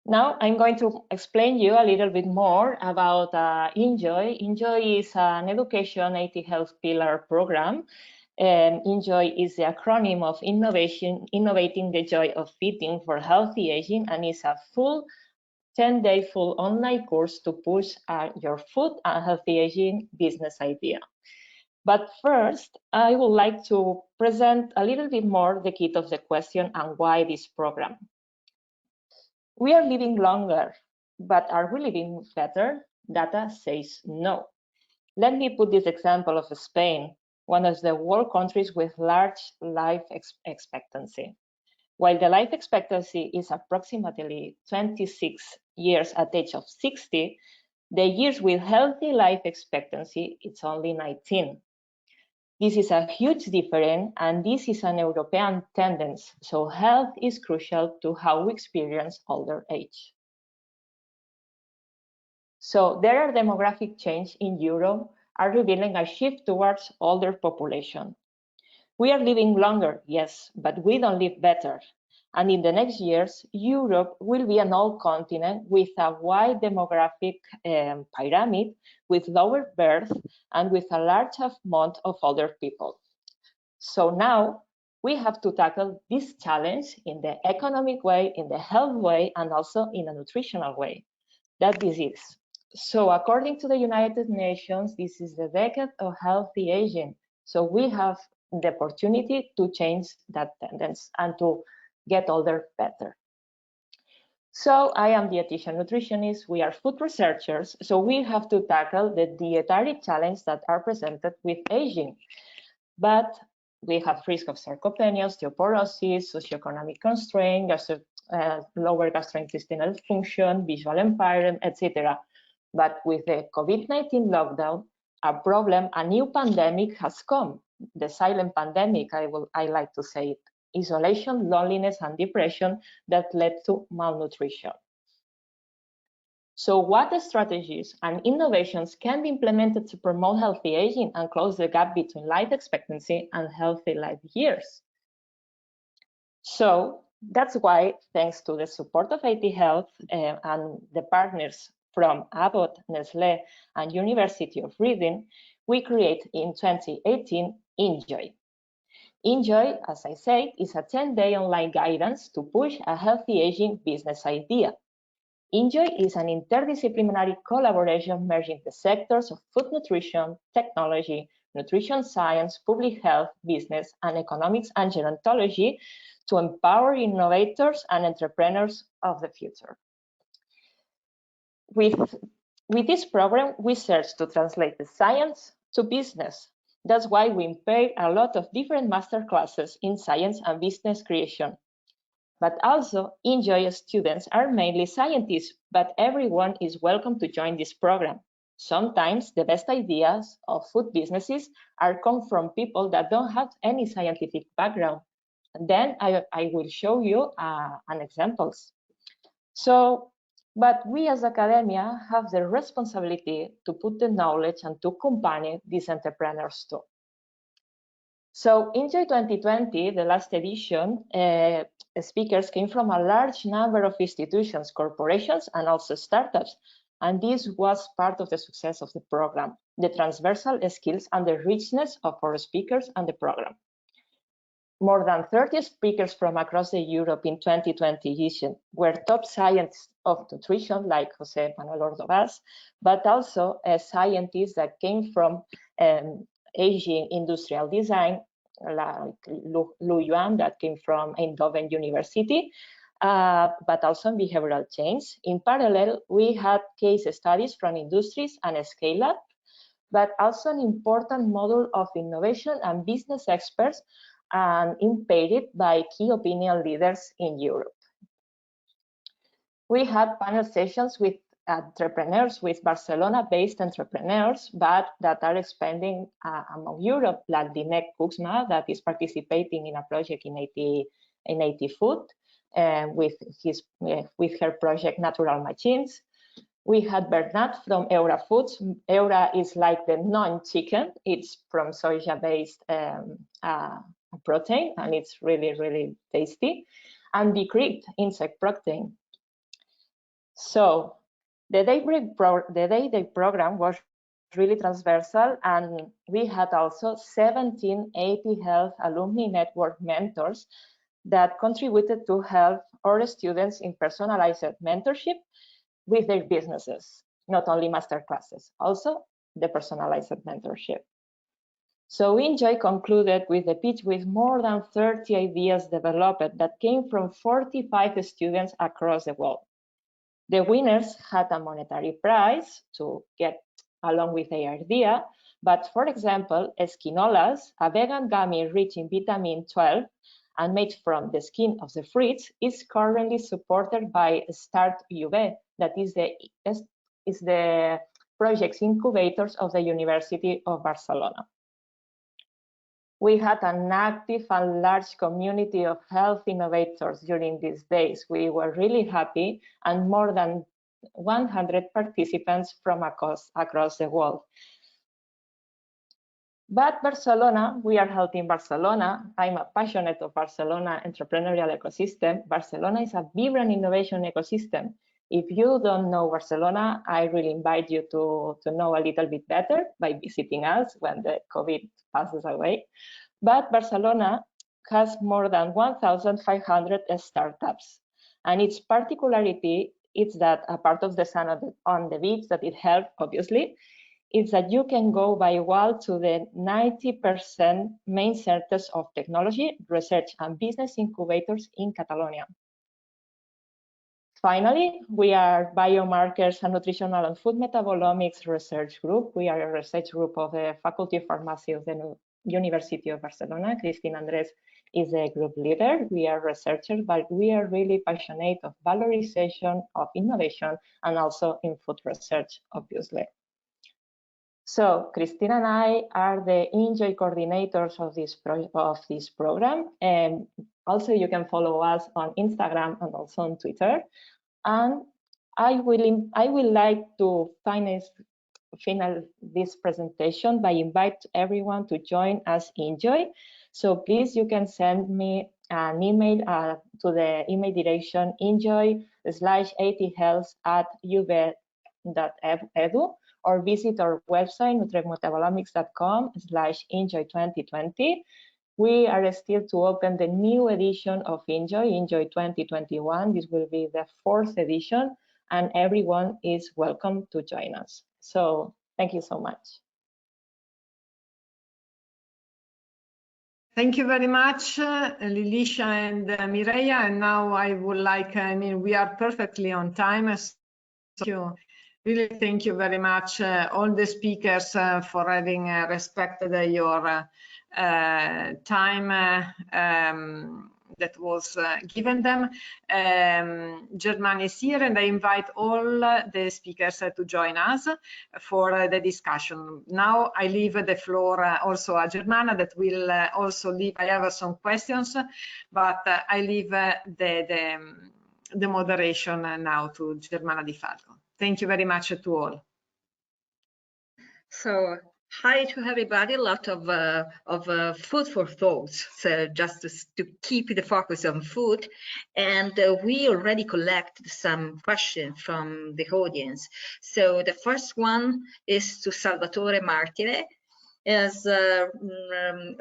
Now I'm going to explain you a little bit more about INJOY. INJOY is an education AT health pillar program. And INJOY is the acronym of Innovating the Joy of Eating for Healthy Aging, and is a full 10-day full online course to push your food and healthy aging business idea. But first, I would like to present a little bit more the key of the question and why this program. We are living longer, but are we living better? Data says no. Let me put this example of Spain, one of the world countries with large life expectancy. While the life expectancy is approximately 26 years at the age of 60, the years with healthy life expectancy, it's only 19. This is a huge difference, and this is an European tendency, so health is crucial to how we experience older age. So there are demographic change in Europe are revealing a shift towards older population. We are living longer, yes, but we don't live better. And in the next years, Europe will be an old continent with a wide demographic pyramid, with lower birth and with a large amount of older people. So now we have to tackle this challenge in the economic way, in the health way, and also in a nutritional way. That this is. So according to the United Nations, this is the decade of healthy aging. So we have the opportunity to change that tendency and to get older better. So I am dietitian nutritionist, we are food researchers, so we have to tackle the dietary challenges that are presented with aging. But we have risk of sarcopenia, osteoporosis, socioeconomic constraints, lower gastrointestinal function, visual impairment, etc. But with the COVID-19 lockdown, a new pandemic has come, the silent pandemic, I like to say it. Isolation, loneliness, and depression that led to malnutrition. So what strategies and innovations can be implemented to promote healthy aging and close the gap between life expectancy and healthy life years? So that's why, thanks to the support of IT Health and the partners from Abbott, Nestlé, and University of Reading, we create in 2018 INJOY. INJOY, as I said, is a 10-day online guidance to push a healthy aging business idea. INJOY is an interdisciplinary collaboration merging the sectors of food nutrition, technology, nutrition science, public health, business, and economics and gerontology to empower innovators and entrepreneurs of the future. With this program, we search to translate the science to business. That's why we pair a lot of different master classes in science and business creation. But also, INJOY students are mainly scientists, but everyone is welcome to join this program. Sometimes the best ideas of food businesses come from people that don't have any scientific background. And then I will show you an examples. So, but we as academia have the responsibility to put the knowledge and to accompany these entrepreneurs too. So INJOY 2020, the last edition, speakers came from a large number of institutions, corporations, and also startups. And this was part of the success of the program, the transversal skills and the richness of our speakers and the program. More than 30 speakers from across Europe in 2020 edition were top scientists of nutrition, like José Manuel Ordovás, but also scientists that came from aging industrial design, like Lu Yuan, that came from Eindhoven University, but also in behavioral change. In parallel, we had case studies from industries and scale-up, but also an important model of innovation and business experts, and impaired by key opinion leaders in Europe. We had panel sessions with entrepreneurs, with Barcelona-based entrepreneurs, but that are expanding among Europe, like Dinek Kuxma, that is participating in a project in ASKFOOD, with her project Natural Machines. We had Bernat from Eura Foods. Eura is like the non-chicken. It's from soja-based protein, and it's really, really tasty. And Decrypt, insect protein. So the day program was really transversal, and we had also 17 AT Health Alumni Network mentors that contributed to help our students in personalized mentorship with their businesses, not only master classes, also the personalized mentorship. So INJOY concluded with a pitch with more than 30 ideas developed that came from 45 students across the world. The winners had a monetary prize to get along with their idea, but for example, Esquinolas, a vegan gummy rich in vitamin 12 and made from the skin of the fruits, is currently supported by Start UV, that is the project's incubators of the University of Barcelona. We had an active and large community of health innovators during these days. We were really happy, and more than 100 participants from across the world. But Barcelona, we are helping Barcelona. I'm a passionate of Barcelona entrepreneurial ecosystem. Barcelona is a vibrant innovation ecosystem. If you don't know Barcelona, I really invite you to know a little bit better by visiting us when the COVID passes away. But Barcelona has more than 1,500 startups. And its particularity is that, a part of the sun on the beach that it helped, obviously, is that you can go by wall to the 90% main centers of technology, research, and business incubators in Catalonia. Finally, we are biomarkers and nutritional and food metabolomics research group. We are a research group of the Faculty of Pharmacy of the University of Barcelona. Cristina Andrés is a group leader. We are researchers, but we are really passionate of valorization of innovation and also in food research, obviously. So Cristina and I are the INJOY coordinators of this program, and also you can follow us on Instagram and also on Twitter. And I will like to finish this presentation by invite everyone to join us INJOY. So please, you can send me an email to the email direction injoy/80health@ub.edu, or visit our website nutrimetabolomics.com/INJOY2020. We are still to open the new edition of INJOY 2021. This will be the 4th edition, and everyone is welcome to join us. So thank you so much. Thank you very much, Lilisha and Mireia. And now I would like, we are perfectly on time. So thank you. Really, thank you very much, all the speakers, for having respected your time that was given them. Germana is here, and I invite all the speakers to join us for the discussion. Now I leave the floor also to Germana, that will also leave. I have some questions, but I leave the moderation now to Germana Di Falco. Thank you very much to all. So, hi to everybody. A lot of food for thought. So just to keep the focus on food, and we already collected some questions from the audience. So the first one is to Salvatore Martire, is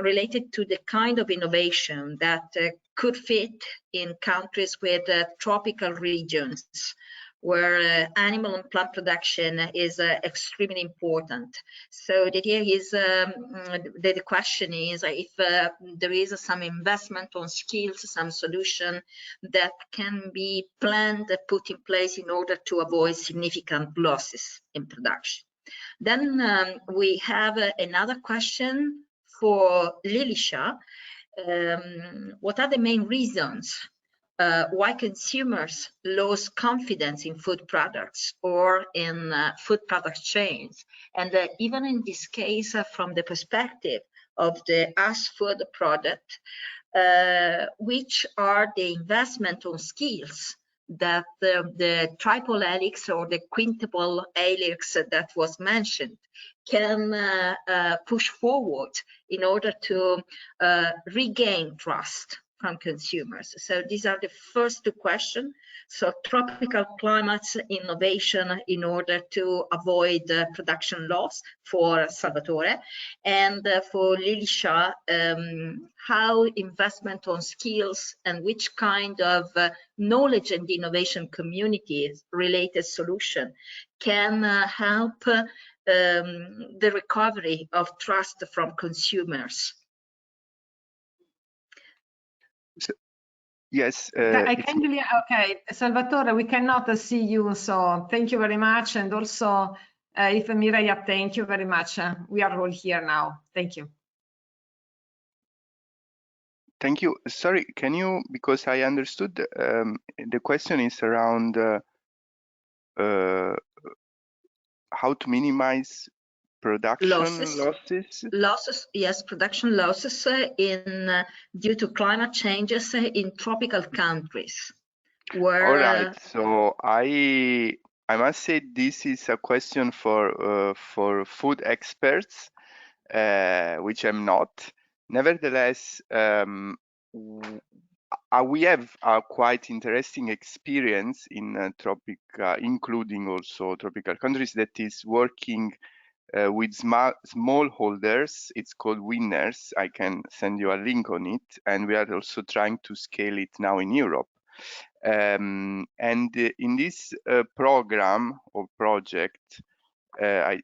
related to the kind of innovation that could fit in countries with tropical regions, where animal and plant production is extremely important. So the idea is, the question is if there is some investment on skills, some solution that can be planned, put in place in order to avoid significant losses in production. Then we have another question for Lilisha. What are the main reasons why consumers lose confidence in food products or in food product chains? And even in this case, from the perspective of the ASKFOOD product, which are the investment on skills that the triple helix or the quintuple helix that was mentioned can push forward in order to regain trust from consumers. So these are the first two questions. So tropical climates, innovation in order to avoid production loss for Salvatore, and for Lilisha, how investment on skills and which kind of knowledge and innovation communities related solution can help the recovery of trust from consumers. Yes. Okay, Salvatore, we cannot see you, so thank you very much. And also, if Mireia, thank you very much. We are all here now. Thank you. Thank you. Sorry, can you, because I understood the question is around how to minimize production losses. Yes, production losses due to climate changes in tropical countries. Where, all right, so I must say this is a question for food experts, which I'm not. Nevertheless, we have a quite interesting experience in including also tropical countries, that is working with smallholders. It's called Winners. I can send you a link on it, and we are also trying to scale it now in Europe. And in this program or project, I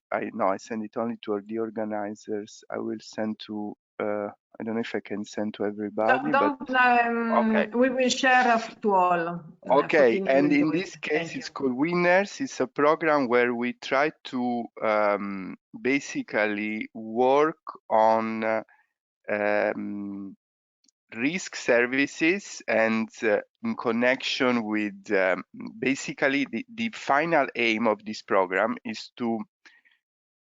send it only to the organizers. I will send to I don't know if I can send to everybody. Okay. We will share to all. Okay, and in this case, it's called Winners. It's a program where we try to basically work on risk services, and in connection with basically the final aim of this program is to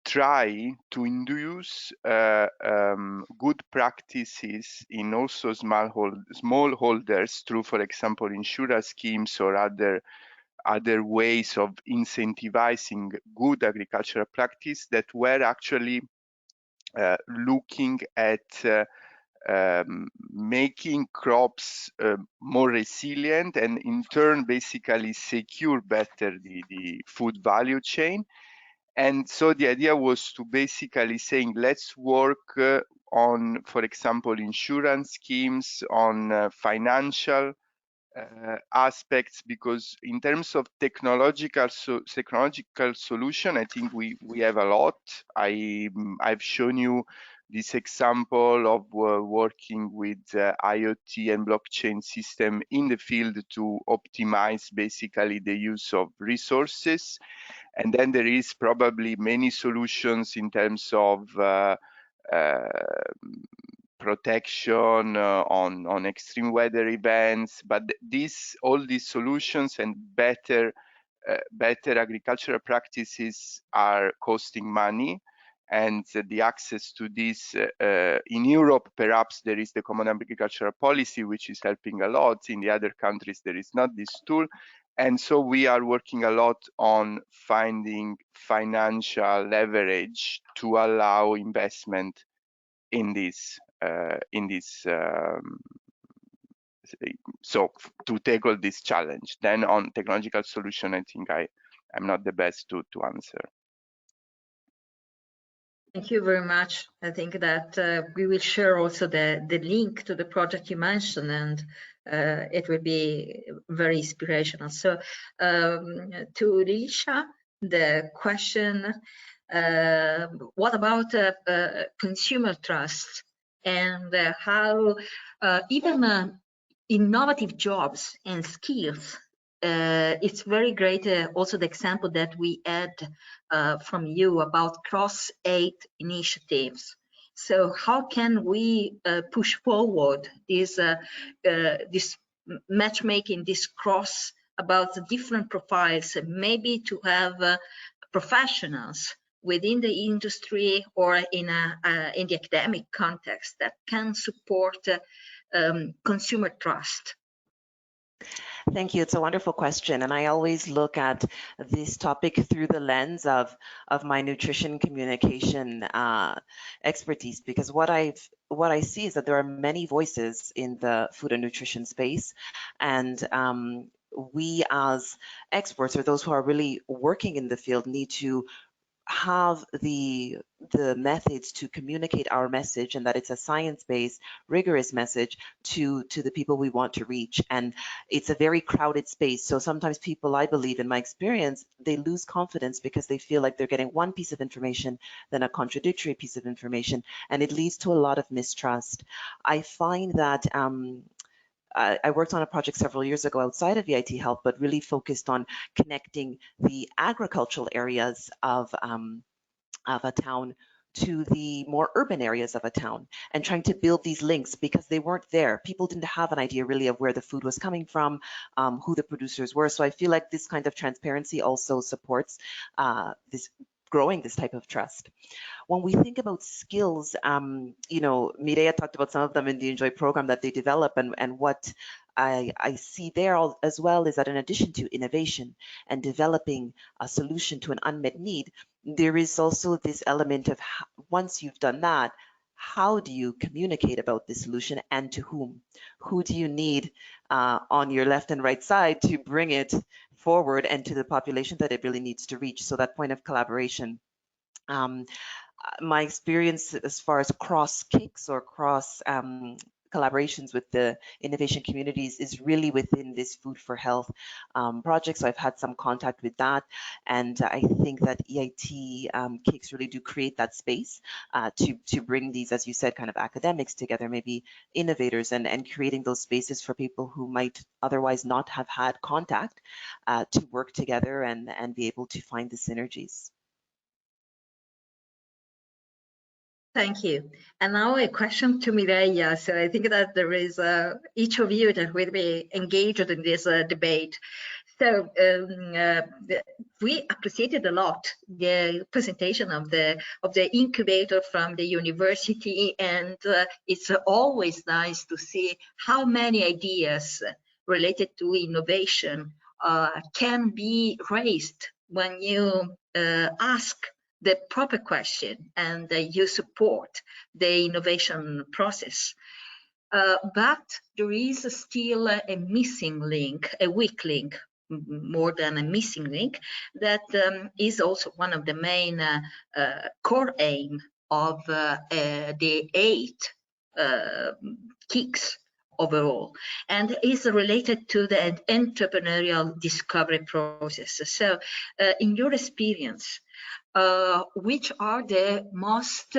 try to induce good practices in also smallholders through, for example, insurance schemes or other other ways of incentivizing good agricultural practice that were actually looking at making crops more resilient and in turn basically secure better the food value chain. And so the idea was to basically saying, let's work on, for example, insurance schemes, on financial aspects, because in terms of technological solution, I think we have a lot. I've shown you this example of working with IoT and blockchain system in the field to optimize basically the use of resources. And then there is probably many solutions in terms of protection on extreme weather events, but all these solutions and better agricultural practices are costing money, and the access to this in Europe, perhaps there is the common agricultural policy which is helping a lot. In the other countries there is not this tool, and so we are working a lot on finding financial leverage to allow investment in this so to tackle this challenge. Then on technological solution, I think I'm not the best to answer. Thank you very much. I think that we will share also the link to the project you mentioned, and it will be very inspirational. So to Lisha, the question, what about consumer trust, and how even innovative jobs and skills, it's very great also the example that we had from you about cross-8 initiatives. So how can we push forward this matchmaking, this cross about the different profiles, maybe to have professionals within the industry or in the academic context that can support consumer trust? Thank you. It's a wonderful question. And I always look at this topic through the lens of my nutrition communication expertise, because what I see is that there are many voices in the food and nutrition space. And we as experts, or those who are really working in the field, need to have the methods to communicate our message, and that it's a science-based, rigorous message to the people we want to reach. And it's a very crowded space. So sometimes people, I believe in my experience, they lose confidence because they feel like they're getting one piece of information, then a contradictory piece of information, and it leads to a lot of mistrust. I find that I worked on a project several years ago outside of EIT Health, but really focused on connecting the agricultural areas of a town to the more urban areas of a town, and trying to build these links because they weren't there. People didn't have an idea really of where the food was coming from, who the producers were. So I feel like this kind of transparency also supports growing this type of trust. When we think about skills, you know, Mireia talked about some of them in the INJOY program that they develop, and what I see there as well is that in addition to innovation and developing a solution to an unmet need, there is also this element of once you've done that, how do you communicate about this solution and to whom? Who do you need on your left and right side to bring it forward and to the population that it really needs to reach? So that point of collaboration. My experience as far as cross-KICs or cross collaborations with the innovation communities is really within this Food for Health project. So I've had some contact with that, and I think that EIT KICs really do create that space to bring these, as you said, kind of academics together, maybe innovators, and creating those spaces for people who might otherwise not have had contact to work together and be able to find the synergies. Thank you. And now a question to Mireia. So I think that there is each of you that will be engaged in this debate. So we appreciated a lot the presentation of the incubator from the university, and it's always nice to see how many ideas related to innovation can be raised when you ask the proper question and you support the innovation process. But there is still a missing link, a weak link, more than a missing link, that is also one of the main core aim of the 8 KICs overall, and is related to the entrepreneurial discovery process. So in your experience, which are the most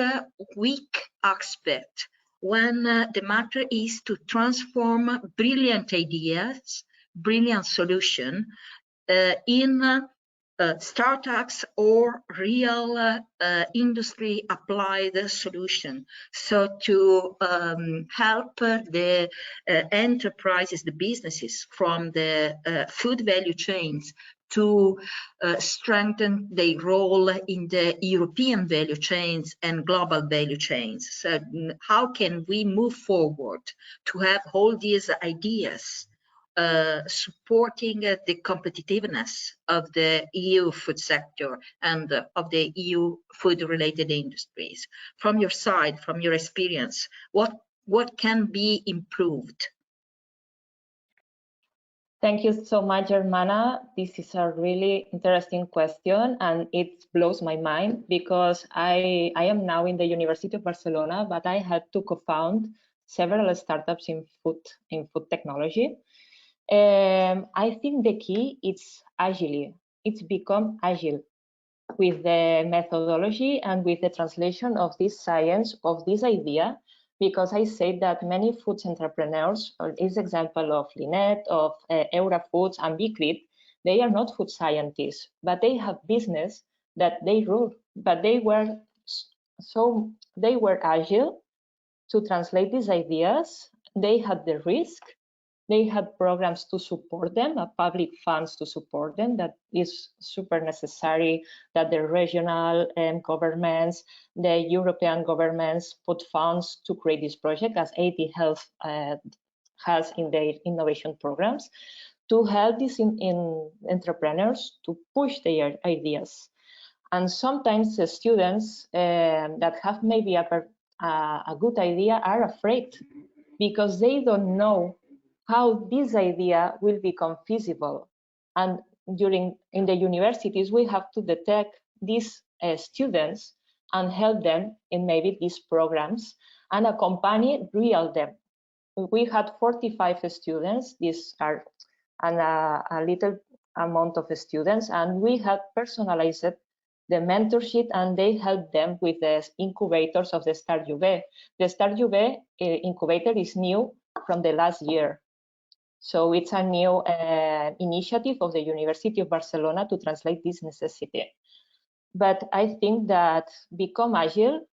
weak aspects when the matter is to transform brilliant ideas, brilliant solution in startups or real industry applied solution. So to help the enterprises, the businesses from the food value chains to strengthen their role in the European value chains and global value chains. So how can we move forward to have all these ideas supporting the competitiveness of the EU food sector and of the EU food-related industries? From your side, from your experience, what can be improved? Thank you so much, Germana. This is a really interesting question, and it blows my mind because I am now in the University of Barcelona, but I had to co-found several startups in food technology. I think the key is agility. It's become agile with the methodology and with the translation of this science, of this idea, because I say that many food entrepreneurs, or this example of Lynette, of Eurafoods and Bicrit, they are not food scientists, but they have business that they rule. But they were agile to translate these ideas. They had the risk. They had programs to support them, public funds to support them. That is super necessary, that the regional governments, the European governments put funds to create this project, as AD Health has in their innovation programs, to help these in entrepreneurs to push their ideas. And sometimes the students that have maybe a good idea are afraid because they don't know how this idea will become feasible. And in the universities, we have to detect these students and help them in maybe these programs and accompany them. We had 45 students. These are a little amount of students, and we had personalized the mentorship, and they helped them with the incubators of the Start UV. The Start UV incubator is new from the last year. So it's a new initiative of the University of Barcelona to translate this necessity. But I think that become agile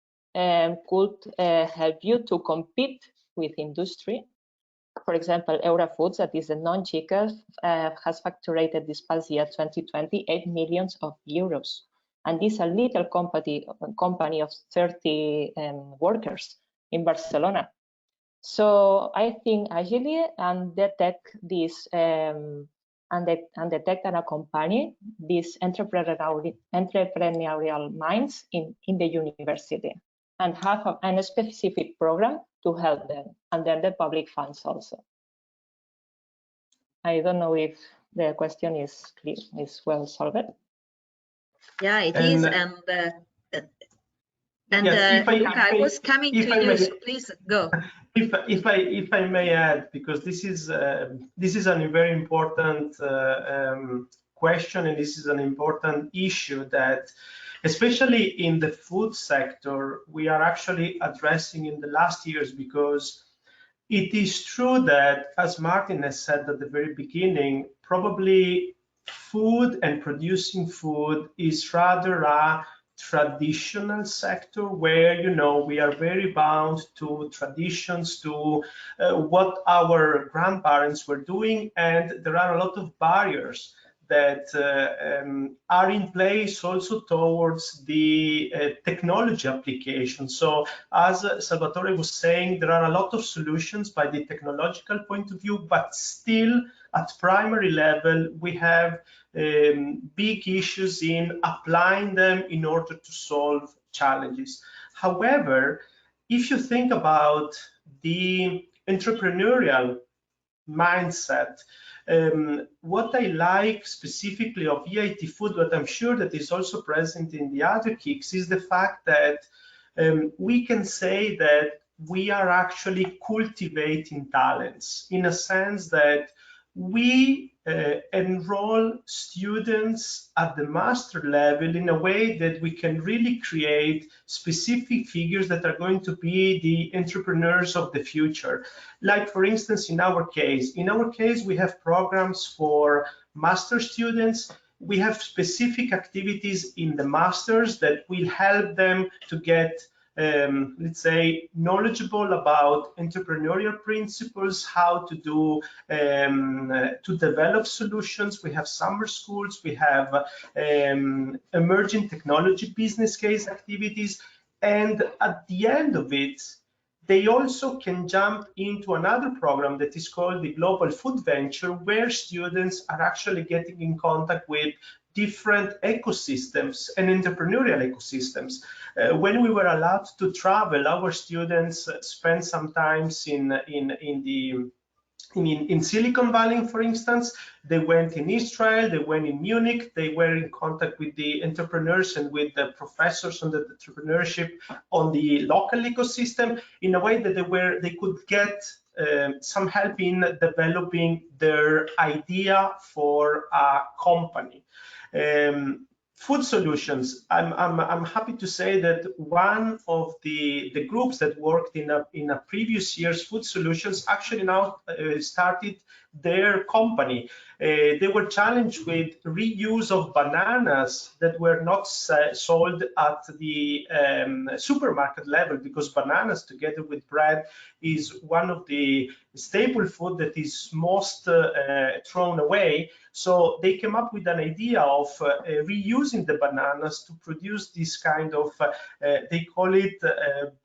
could help you to compete with industry. For example, Eurafoods, that is a non-chica, has facturated this past year, 2020, 8 million euros. And this is a little company of 30 workers in Barcelona. So I think agility and detect this and detect and accompany these entrepreneurial minds in the university and have a specific program to help them, and then the public funds also. I don't know if the question is clear, is well solved. Yeah, it is, and I was coming to you, so please go. If I may add, because this is a very important question, and this is an important issue that, especially in the food sector, we are actually addressing in the last years, because it is true that, as Martin has said at the very beginning, probably food and producing food is rather a traditional sector where, you know, we are very bound to traditions, to what our grandparents were doing, and there are a lot of barriers that are in place also towards the technology application. So as Salvatore was saying, there are a lot of solutions by the technological point of view, but still at primary level, we have big issues in applying them in order to solve challenges. However, if you think about the entrepreneurial mindset, what I like specifically of EIT Food, but I'm sure that is also present in the other KICs, is the fact that we can say that we are actually cultivating talents, in a sense that we enroll students at the master level in a way that we can really create specific figures that are going to be the entrepreneurs of the future. Like, for instance, in our case, we have programs for master students. We have specific activities in the masters that will help them to get let's say, knowledgeable about entrepreneurial principles, how to do, to develop solutions. We have summer schools, we have emerging technology business case activities, and at the end of it, they also can jump into another program that is called the Global Food Venture, where students are actually getting in contact with different ecosystems and entrepreneurial ecosystems. When we were allowed to travel, our students spent some time in Silicon Valley, for instance. They went in Israel, they went in Munich, they were in contact with the entrepreneurs and with the professors on the entrepreneurship on the local ecosystem, in a way that they could get some help in developing their idea for a company. Food solutions. I'm happy to say that one of the groups that worked in a previous year's food solutions actually now started their company. They were challenged with reuse of bananas that were not sold at the supermarket level, because bananas together with bread is one of the staple food that is most thrown away. So they came up with an idea of reusing the bananas to produce this kind of, they call it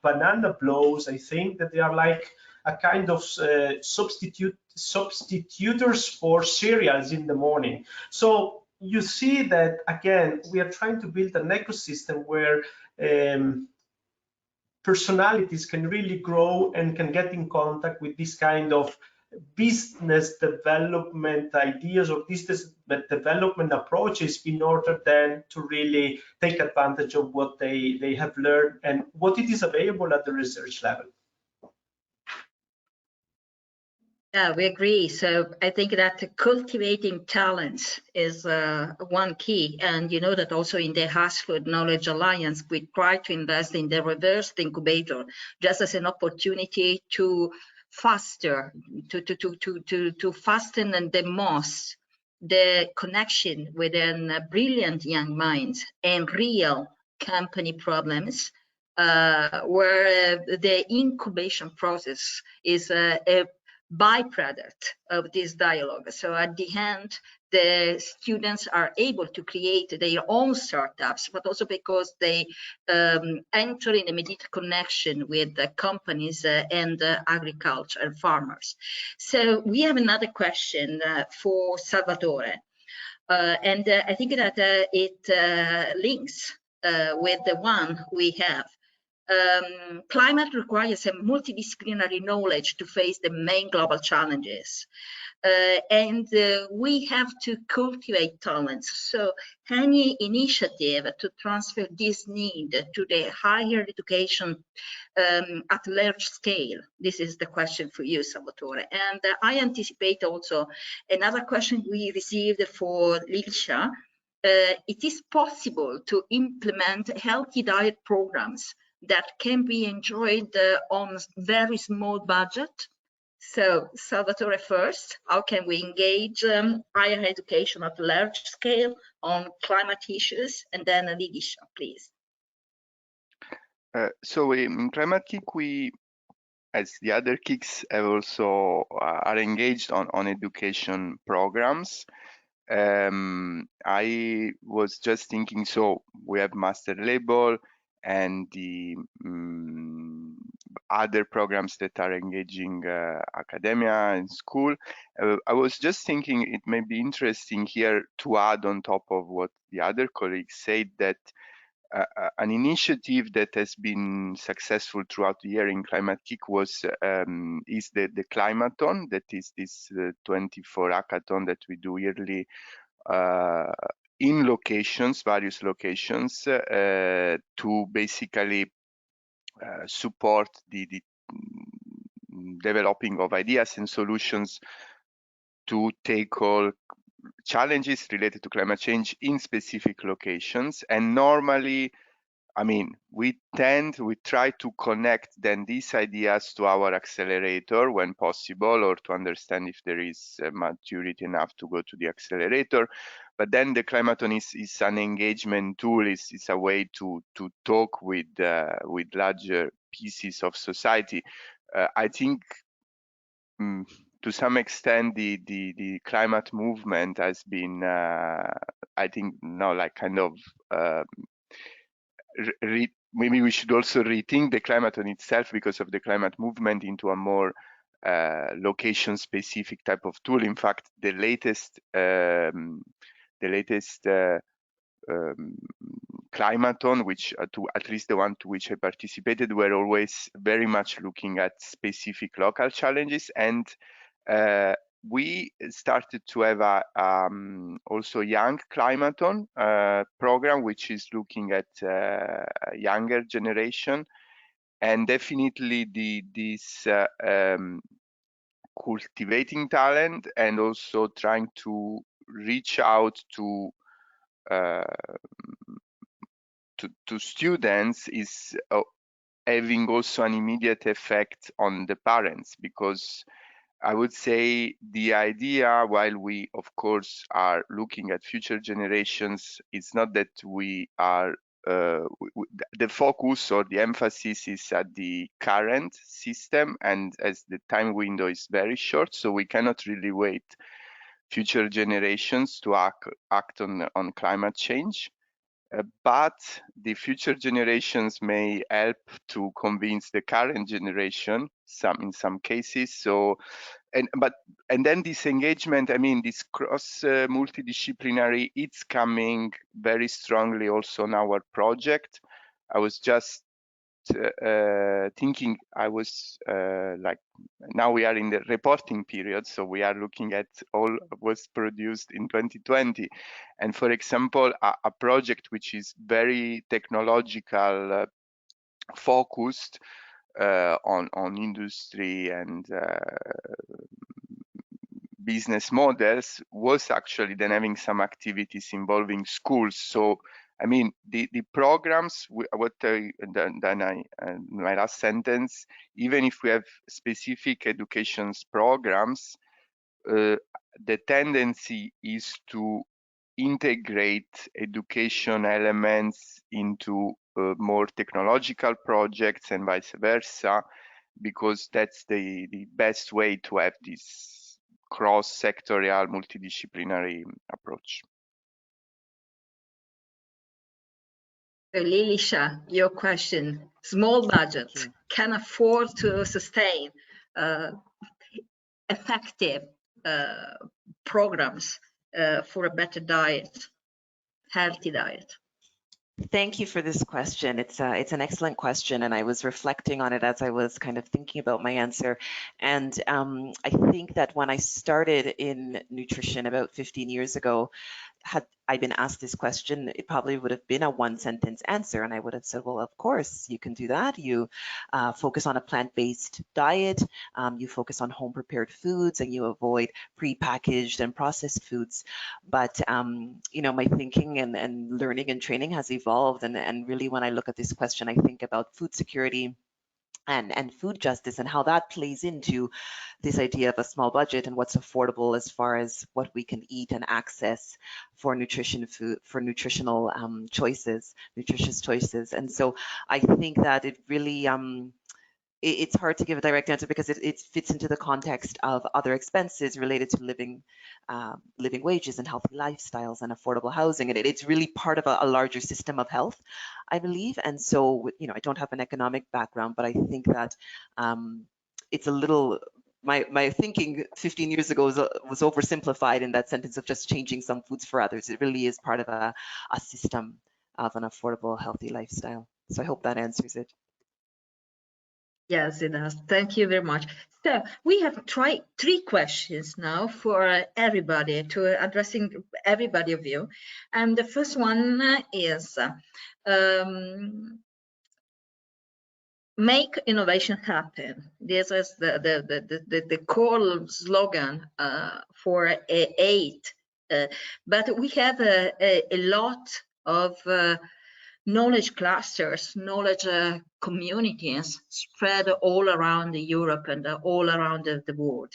banana blows. I think that they are like a kind of substitutors for cereals in the morning. So you see that, again, we are trying to build an ecosystem where personalities can really grow and can get in contact with this kind of business development ideas or business development approaches, in order then to really take advantage of what they have learned and what it is available at the research level. Yeah, we agree. So I think that cultivating talents is one key. And you know that also in the HEIs Knowledge Alliance, we try to invest in the reverse incubator, just as an opportunity to faster, to fasten and the most the connection within brilliant young minds and real company problems, where the incubation process is a byproduct of this dialogue. So at the end, the students are able to create their own startups, but also because they enter in immediate connection with the companies and agriculture and farmers. So we have another question for Salvatore. And I think that it links with the one we have. Climate requires a multidisciplinary knowledge to face the main global challenges. And we have to cultivate talents. So any initiative to transfer this need to the higher education at large scale? This is the question for you, Salvatore. And I anticipate also another question we received for Licia. It is possible to implement healthy diet programs that can be enjoyed on very small budget. So Salvatore first, how can we engage higher education at large scale on climate issues? And then Licia, please. So in Climate KIC, we, as the other KICs, have also are engaged on education programs. I was just thinking, so we have master label and the other programs that are engaging academia and school. I was just thinking it may be interesting here to add on top of what the other colleagues said that an initiative that has been successful throughout the year in Climate-KIC was is the Climathon, that is this 24 hackathon that we do yearly in locations, various locations, to basically support the developing of ideas and solutions to tackle challenges related to climate change in specific locations. And normally, I mean, we try to connect then these ideas to our accelerator when possible, or to understand if there is maturity enough to go to the accelerator. But then the Climathon is an engagement tool, is a way to talk with larger pieces of society. I think to some extent the climate movement has been, I think now like kind of maybe we should also rethink the Climathon itself because of the climate movement into a more location-specific type of tool. In fact, the latest Climathon, which at least the one to which I participated, were always very much looking at specific local challenges, and we started to have a also young Climathon program, which is looking at younger generation, and definitely this cultivating talent and also trying to reach out to students is having also an immediate effect on the parents, because I would say the idea, while we of course are looking at future generations, it's not that we are the focus or the emphasis is at the current system, and as the time window is very short, so we cannot really wait future generations to act on climate change. But the future generations may help to convince the current generation, in some cases. So, and then this engagement, I mean, this cross multidisciplinary, it's coming very strongly also on our project. I was just thinking, I was like, now we are in the reporting period, so we are looking at all was produced in 2020, and for example, a project which is very technological focused on industry and business models was actually then having some activities involving schools. So I mean, the programs, my last sentence, even if we have specific education programs, the tendency is to integrate education elements into more technological projects and vice versa, because that's the best way to have this cross-sectorial, multidisciplinary approach. Lilisha, your question, small budgets can afford to sustain effective programs for a better diet, healthy diet? Thank you for this question. It's an excellent question, and I was reflecting on it as I was kind of thinking about my answer. And I think that when I started in nutrition about 15 years ago, had I been asked this question, it probably would have been a one-sentence answer, and I would have said, well, of course, you can do that. You focus on a plant-based diet, you focus on home-prepared foods, and you avoid pre-packaged and processed foods. But, you know, my thinking and learning and training has evolved, and really when I look at this question, I think about food security and food justice and how that plays into this idea of a small budget and what's affordable as far as what we can eat and access for nutritional choices, nutritious choices. And so I think that it really it's hard to give a direct answer because it fits into the context of other expenses related to living wages and healthy lifestyles and affordable housing, and it's really part of a larger system of health, I believe. And so, you know, I don't have an economic background, but I think that it's a little, my thinking 15 years ago was oversimplified in that sentence of just changing some foods for others. It really is part of a system of an affordable, healthy lifestyle. So I hope that answers it. Yes, it does. Thank you very much. So we have tried 3 questions now for everybody, to addressing everybody of you. And the first one is, make innovation happen. This is the core slogan for 8. But we have a lot of knowledge clusters, knowledge communities spread all around Europe and all around the world.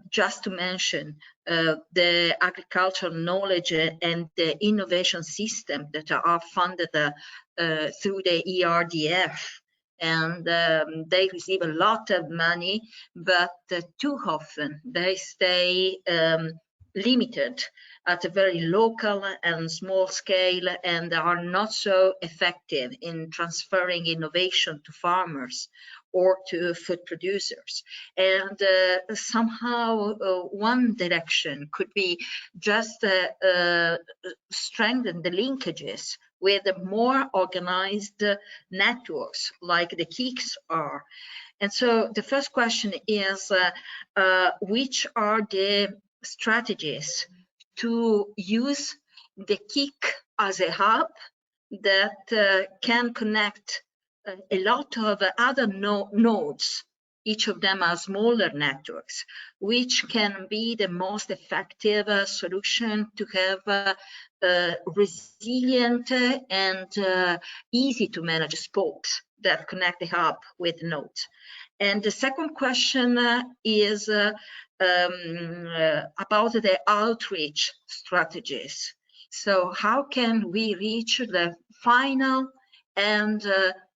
Just to mention the agricultural knowledge and the innovation system that are funded through the ERDF. And they receive a lot of money, but too often they stay limited at a very local and small scale, and are not so effective in transferring innovation to farmers or to food producers. And somehow one direction could be just strengthen the linkages with more organized networks like the KICs are. And so the first question is, which are the strategies to use the KIC as a hub that can connect a lot of other nodes, each of them are smaller networks, which can be the most effective solution to have resilient and easy to manage spokes that connect the hub with nodes. And the second question is about the outreach strategies. So how can we reach the final and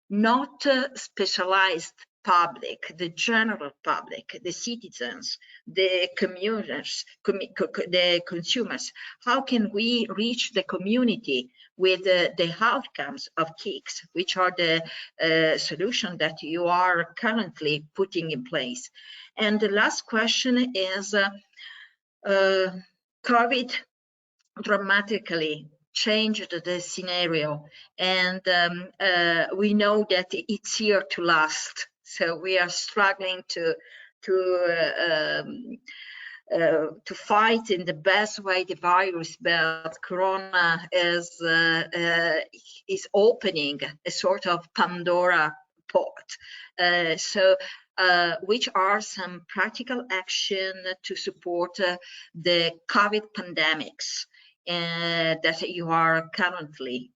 not specialized public, the general public, the citizens, the commuters, the consumers? How can we reach the community with the outcomes of KICs, which are the solution that you are currently putting in place? And the last question is, COVID dramatically changed the scenario, and we know that it's here to last. So we are struggling to fight in the best way the virus, but Corona is opening a sort of Pandora pot. So which are some practical action to support the COVID pandemics that you are currently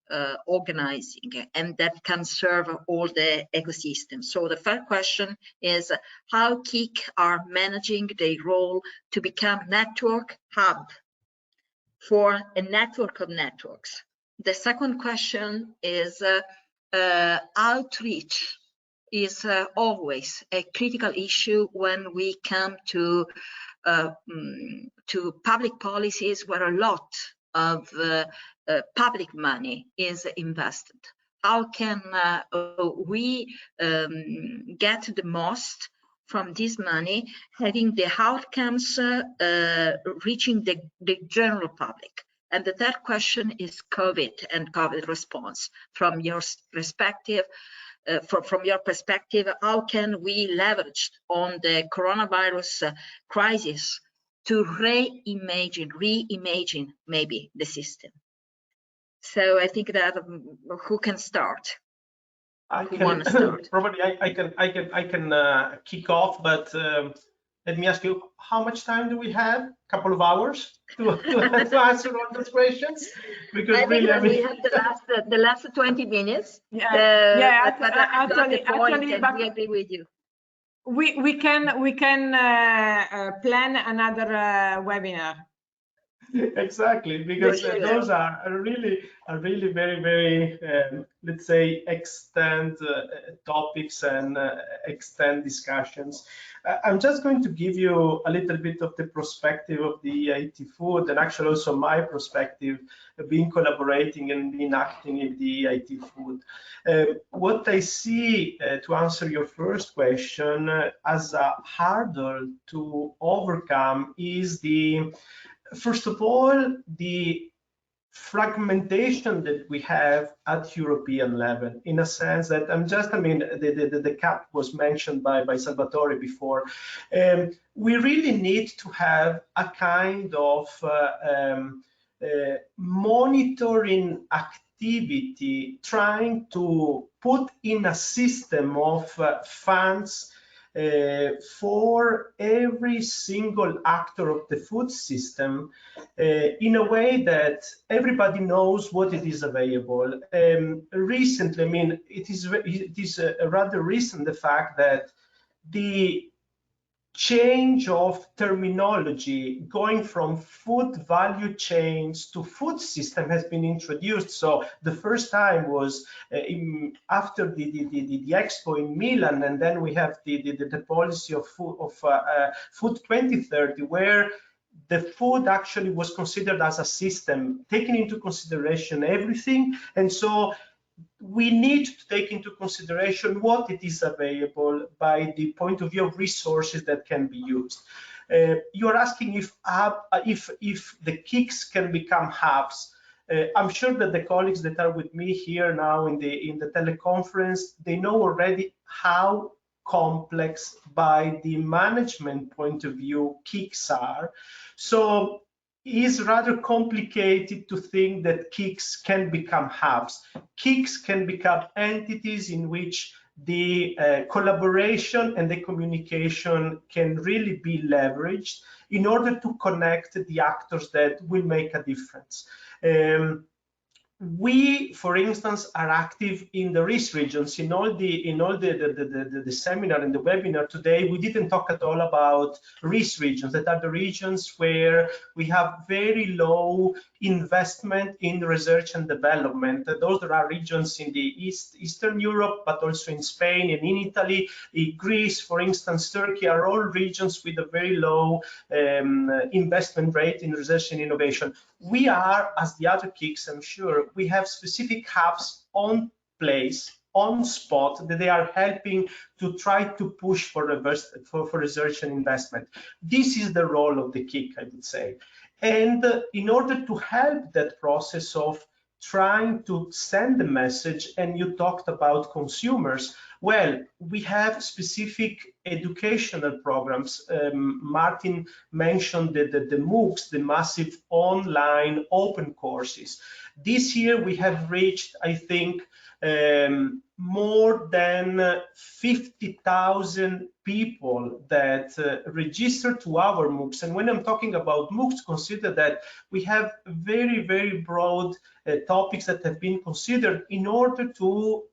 organizing and that can serve all the ecosystems? So the first question is how KIC are managing their role to become network hub for a network of networks. The second question is outreach is always a critical issue when we come to public policies where a lot of public money is invested. How can we get the most from this money, having the outcomes reaching the general public? And the third question is COVID and COVID response. From your perspective, how can we leverage on the coronavirus crisis to reimagine maybe the system? So I think that who can start? Probably I can kick off, but let me ask you, how much time do we have? A couple of hours to answer all those questions? Because I think we have the last 20 minutes. Actually, we agree with you. We can plan another webinar. Exactly, because those are really very let's say extend topics and extend discussions. I'm just going to give you a little bit of the perspective of the IT food, and actually also my perspective being collaborating and being acting in the IT food. What I see, to answer your first question, as a hurdle to overcome is first of all, the fragmentation that we have at European level, in a sense that the CAP was mentioned by Salvatore before. We really need to have a kind of monitoring activity, trying to put in a system of funds for every single actor of the food system in a way that everybody knows what it is available. Recently, it is rather recent, the fact that the change of terminology going from food value chains to food system has been introduced. So the first time was after the expo in Milan, and then we have the policy of food 2030, where the food actually was considered as a system, taking into consideration everything. And so we need to take into consideration what it is available by the point of view of resources that can be used. You're asking if the KICs can become hubs. I'm sure that the colleagues that are with me here now in the teleconference, they know already how complex by the management point of view KICs are. So is rather complicated to think that KICs can become hubs. KICs can become entities in which the collaboration and the communication can really be leveraged in order to connect the actors that will make a difference. We, for instance, are active in the risk regions. In all the seminar and the webinar today, we didn't talk at all about risk regions. That are the regions where we have very low investment in research and development. Those are regions in the Eastern Europe, but also in Spain and in Italy, in Greece, for instance, Turkey, are all regions with a very low investment rate in research and innovation. We are, as the other KICs, I'm sure, we have specific hubs on place, on spot, that they are helping to try to push for research and investment. This is the role of the KIC, I would say. And in order to help that process of trying to send the message, and you talked about consumers, well, we have specific educational programs. Martin mentioned the MOOCs, the massive online open courses. This year we have reached, I think, more than 50,000 people that register to our MOOCs. And when I'm talking about MOOCs, consider that we have very, very broad topics that have been considered in order to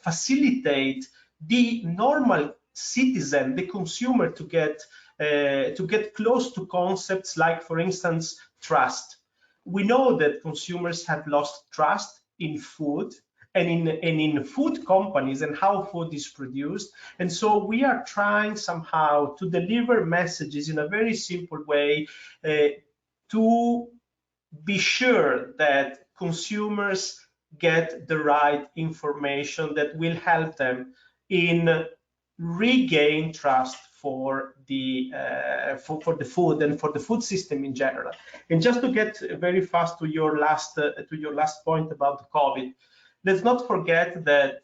facilitate the normal citizen, the consumer, to get close to concepts like, for instance, trust. We know that consumers have lost trust in food and in food companies and how food is produced. And so we are trying somehow to deliver messages in a very simple way to be sure that consumers get the right information that will help them in regain trust for the food and for the food system in general. And just to get very fast to your last point about the COVID, let's not forget that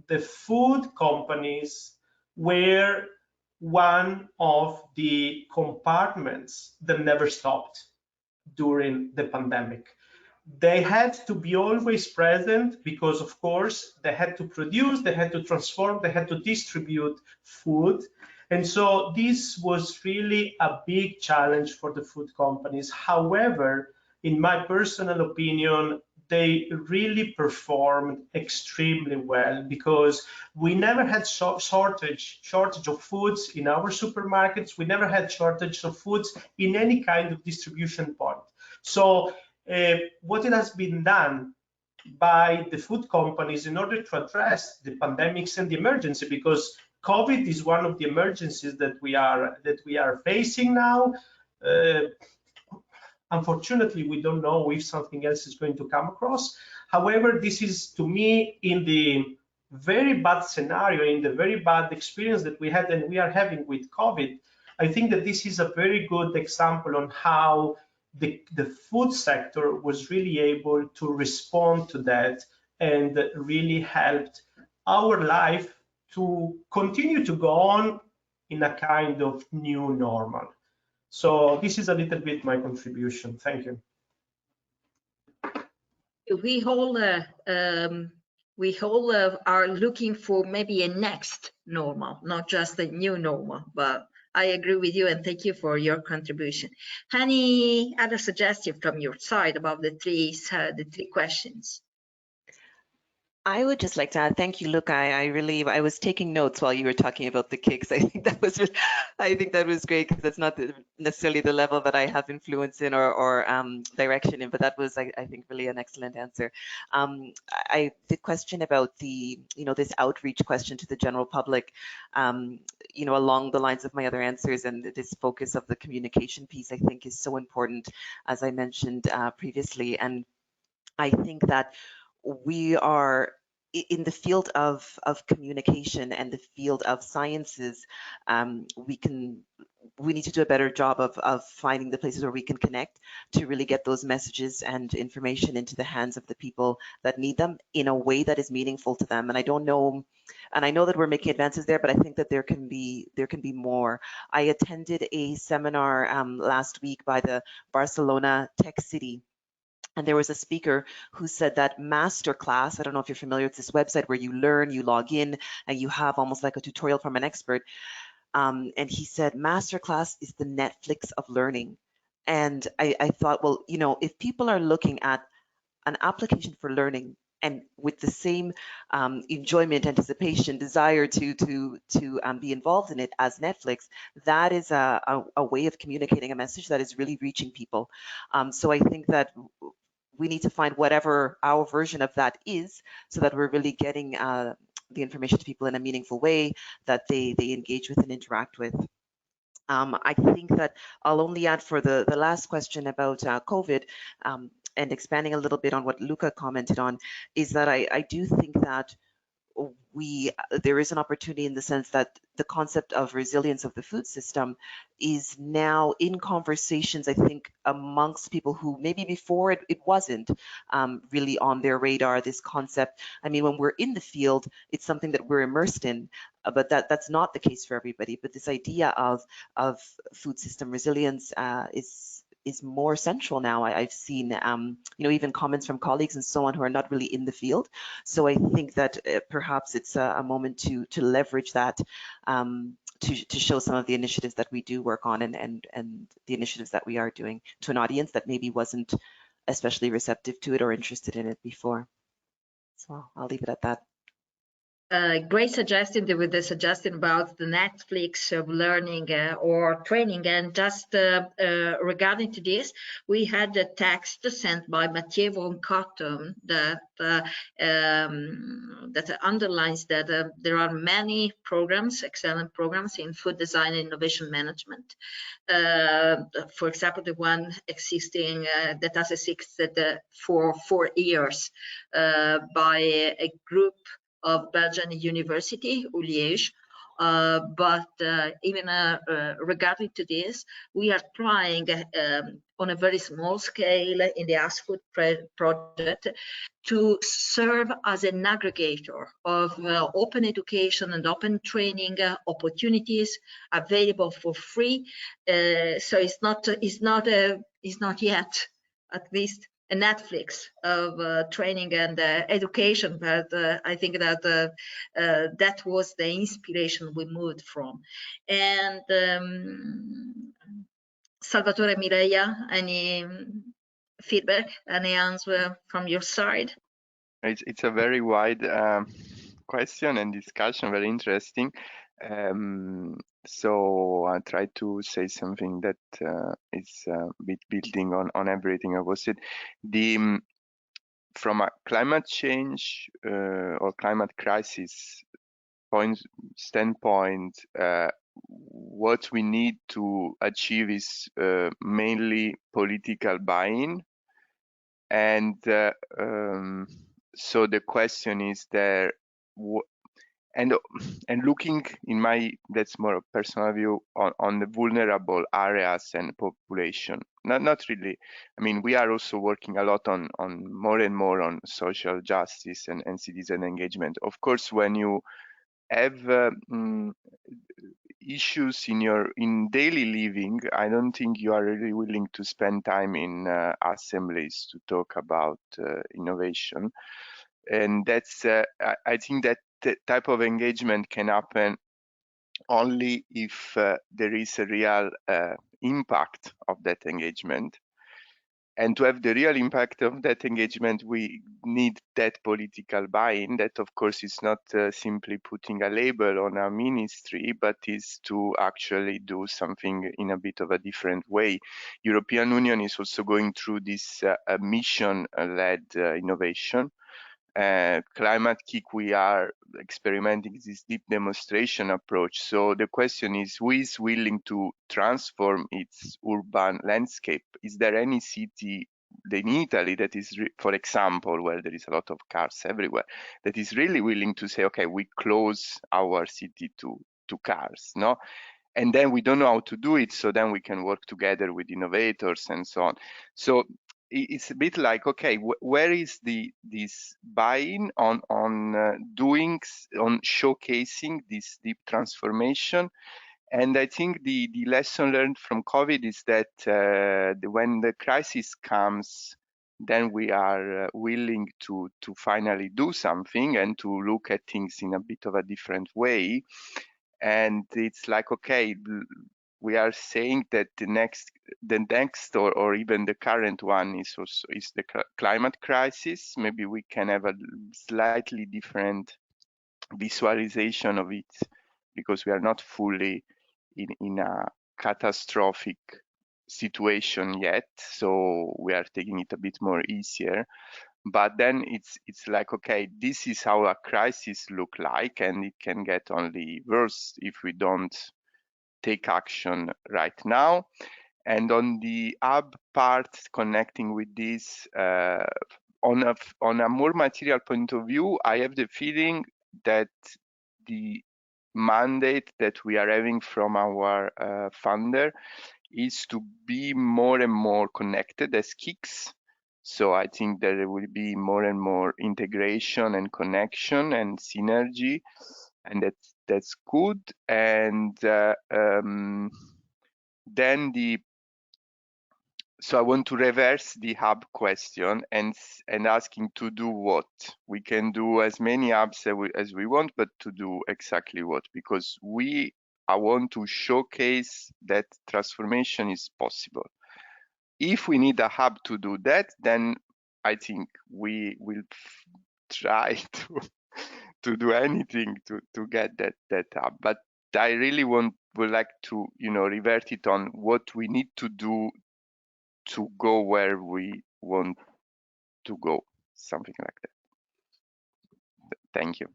the food companies were one of the compartments that never stopped during the pandemic. They had to be always present because, of course, they had to produce, they had to transform, they had to distribute food. And so this was really a big challenge for the food companies. However, in my personal opinion, they really performed extremely well because we never had shortage of foods in our supermarkets. We never had shortage of foods in any kind of distribution point. So what it has been done by the food companies in order to address the pandemics and the emergency, because COVID is one of the emergencies that we are facing now. Unfortunately, we don't know if something else is going to come across. However, this is, to me, in the very bad scenario, in the very bad experience that we had and we are having with COVID, I think that this is a very good example on how the food sector was really able to respond to that and really helped our life to continue to go on in a kind of new normal. So this is a little bit my contribution. Thank you. We all are looking for maybe a next normal, not just a new normal, but I agree with you and thank you for your contribution. Any other suggestion from your side about the three questions? I would just like to add, thank you, Luca. I was taking notes while you were talking about the KICs. I think that was great because that's not necessarily the level that I have influence in or direction in, but that was, I think, really an excellent answer. The question about the, this outreach question to the general public, along the lines of my other answers, and this focus of the communication piece, I think is so important, as I mentioned previously. And I think that we are in the field of communication and the field of sciences. We need to do a better job of finding the places where we can connect to really get those messages and information into the hands of the people that need them in a way that is meaningful to them. And I don't know, and I know that we're making advances there, but I think that there can be more. I attended a seminar last week by the Barcelona Tech City. And there was a speaker who said that masterclass, I don't know if you're familiar with this website where you learn, you log in, and you have almost like a tutorial from an expert. And he said, masterclass is the Netflix of learning. And I thought, well, if people are looking at an application for learning and with the same enjoyment, anticipation, desire to be involved in it as Netflix, that is a way of communicating a message that is really reaching people. So I think that we need to find whatever our version of that is so that we're really getting the information to people in a meaningful way that they engage with and interact with. I think that I'll only add for the last question about COVID and expanding a little bit on what Luca commented on, is that I do think that there is an opportunity in the sense that the concept of resilience of the food system is now in conversations, I think, amongst people who maybe before it wasn't really on their radar, this concept. I mean, when we're in the field, it's something that we're immersed in, but that's not the case for everybody. But this idea of food system resilience is more central now. I've seen, even comments from colleagues and so on who are not really in the field. So I think that perhaps it's a moment to leverage that to show some of the initiatives that we do work on and the initiatives that we are doing to an audience that maybe wasn't especially receptive to it or interested in it before. So I'll leave it at that. Great suggestion with the suggestion about the Netflix of learning or training. And just regarding to this, we had a text sent by Mathieu von Cotton that underlines that there are many programs, excellent programs in food design and innovation management. For example, the one existing that has existed for 4 years by a group of Belgian University, Liège. But even regarding to this, we are trying on a very small scale in the ASKFOOD project to serve as an aggregator of open education and open training opportunities available for free. So it's not yet, at least, a Netflix of training and education, but I think that that was the inspiration we moved from. And Salvatore, Mireia, any feedback, any answer from your side? It's a very wide question and discussion, very interesting. So I try to say something that is a bit building on everything I was said. From a climate change or climate crisis standpoint, what we need to achieve is mainly political buy-in, and so the question is there, and looking in my, that's more a personal view, on the vulnerable areas and population. Not really. I mean, we are also working a lot on more and more on social justice and citizen engagement. Of course, when you have issues in daily living, I don't think you are really willing to spend time in assemblies to talk about innovation. And that's I think that type of engagement can happen only if there is a real impact of that engagement. And to have the real impact of that engagement, we need that political buy-in. That, of course, is not simply putting a label on a ministry, but is to actually do something in a bit of a different way. European Union is also going through this mission-led innovation. Climate KIC, we are experimenting this deep demonstration approach. So the question is, who is willing to transform its urban landscape? Is there any city in Italy that is, for example, where there is a lot of cars everywhere, that is really willing to say, okay, we close our city to cars, no? And then we don't know how to do it, so then we can work together with innovators and so on. So it's a bit like, okay, where is this buy-in on showcasing this deep transformation? And I think the lesson learned from COVID is that when the crisis comes, then we are willing to finally do something and to look at things in a bit of a different way. And it's like, okay, we are saying that the next or even the current one is the climate crisis. Maybe we can have a slightly different visualization of it, because we are not fully in a catastrophic situation yet, so we are taking it a bit more easier. But then it's like, okay, this is how a crisis look like, and it can get only worse if we don't take action right now. And on the hub part, connecting with this, on a more material point of view, I have the feeling that the mandate that we are having from our funder is to be more and more connected as KICs. So I think there will be more and more integration and connection and synergy, and that's good. And then so I want to reverse the hub question and asking to do what. We can do as many hubs as we want, but to do exactly what? Because I want to showcase that transformation is possible. If we need a hub to do that, then I think we will try to do anything to get that hub. But I really would like to revert it on what we need to do to go where we want to go, something like that. Thank you.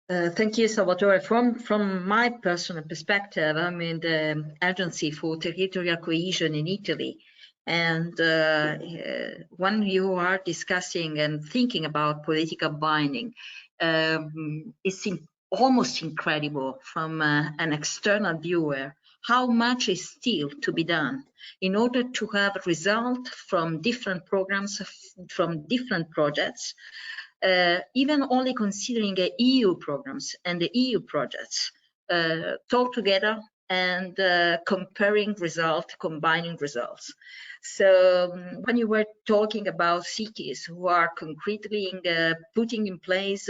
Thank you, Salvatore. From my personal perspective, I mean, the Agency for Territorial Cohesion in Italy, and when you are discussing and thinking about political binding, it's almost incredible from an external viewer how much is still to be done in order to have result from different programs, from different projects, even only considering EU programs and the EU projects, talk together and comparing results, combining results. So when you were talking about cities who are concretely putting in place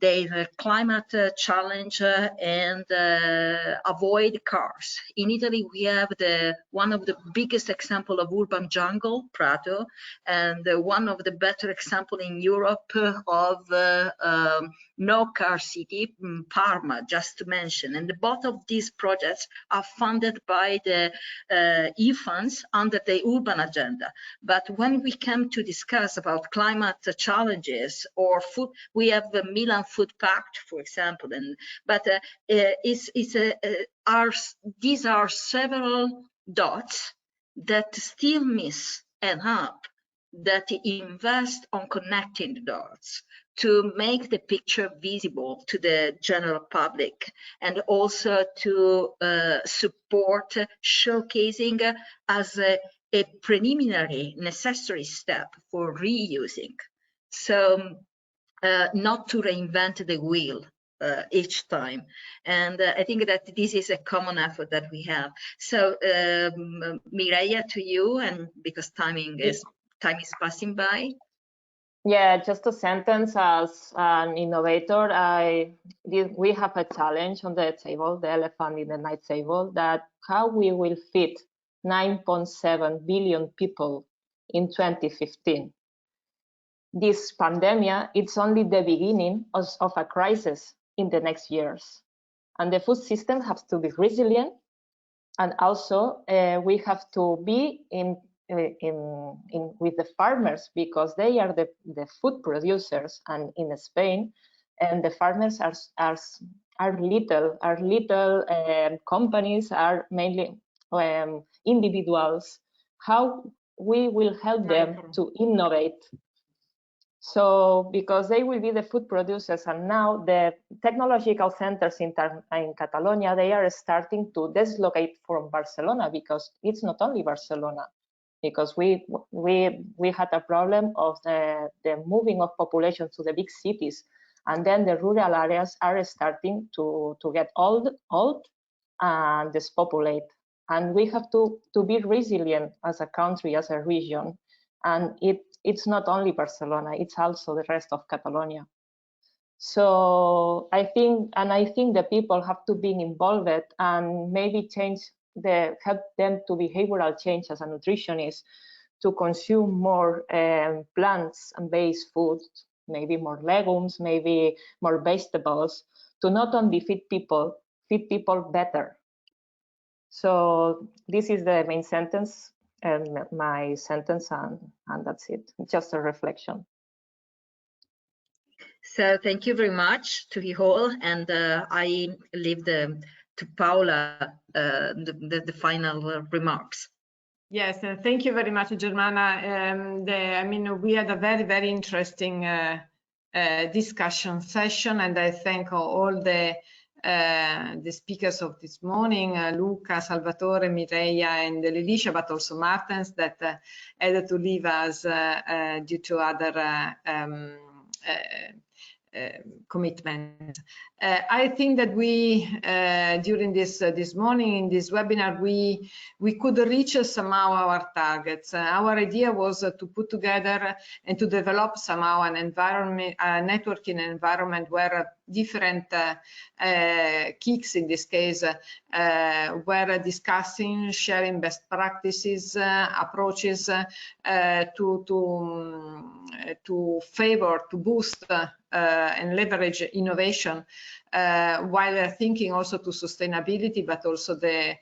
their climate challenge and avoid cars. In Italy, we have one of the biggest example of urban jungle, Prato, and one of the better example in Europe of No Car City, Parma, just to mention. And both of these projects are funded by the EU funds under the urban agenda. But when we come to discuss about climate challenges or food, we have the Milan Food Pact, for example. But these are several dots that still miss an up that invest on connecting the dots to make the picture visible to the general public, and also to support showcasing as a preliminary necessary step for reusing. So not to reinvent the wheel each time. And I think that this is a common effort that we have. So Mireia, to you, and because time is passing by. Yeah, just a sentence. As an innovator, we have a challenge on the table, the elephant in the night table, that how we will fit 9.7 billion people in 2015. This pandemic, it's only the beginning of a crisis in the next years. And the food system has to be resilient. And also we have to be with the farmers, because they are the food producers. And in Spain, and the farmers are little companies, are mainly individuals. How we will help them to innovate? So, because they will be the food producers, and now the technological centers in Catalonia, they are starting to dislocate from Barcelona, because it's not only Barcelona, because we had a problem of the moving of population to the big cities, and then the rural areas are starting to get old and despopulate, and we have to be resilient as a country, as a region, and it's not only Barcelona, it's also the rest of Catalonia. So I think the people have to be involved and maybe help them to behavioral change as a nutritionist, to consume more plants-based foods, maybe more legumes, maybe more vegetables, to not only feed people better. So this is the main sentence. And my sentence, and that's it. Just a reflection. So thank you very much to you all, and I leave to Paola the final remarks. Yes, thank you very much, Germana. I mean, we had a very, very interesting discussion session, and I thank all the speakers of this morning, Luca, Salvatore, Mireia, and Lelicia, but also Martens, that had to leave us due to other commitment. I think that we during this morning in this webinar we could reach somehow our targets. Our idea was to put together and to develop somehow an environment, a networking environment where different KICs in this case were discussing, sharing best practices, approaches to favor, to boost and leverage innovation while thinking also to sustainability, but also the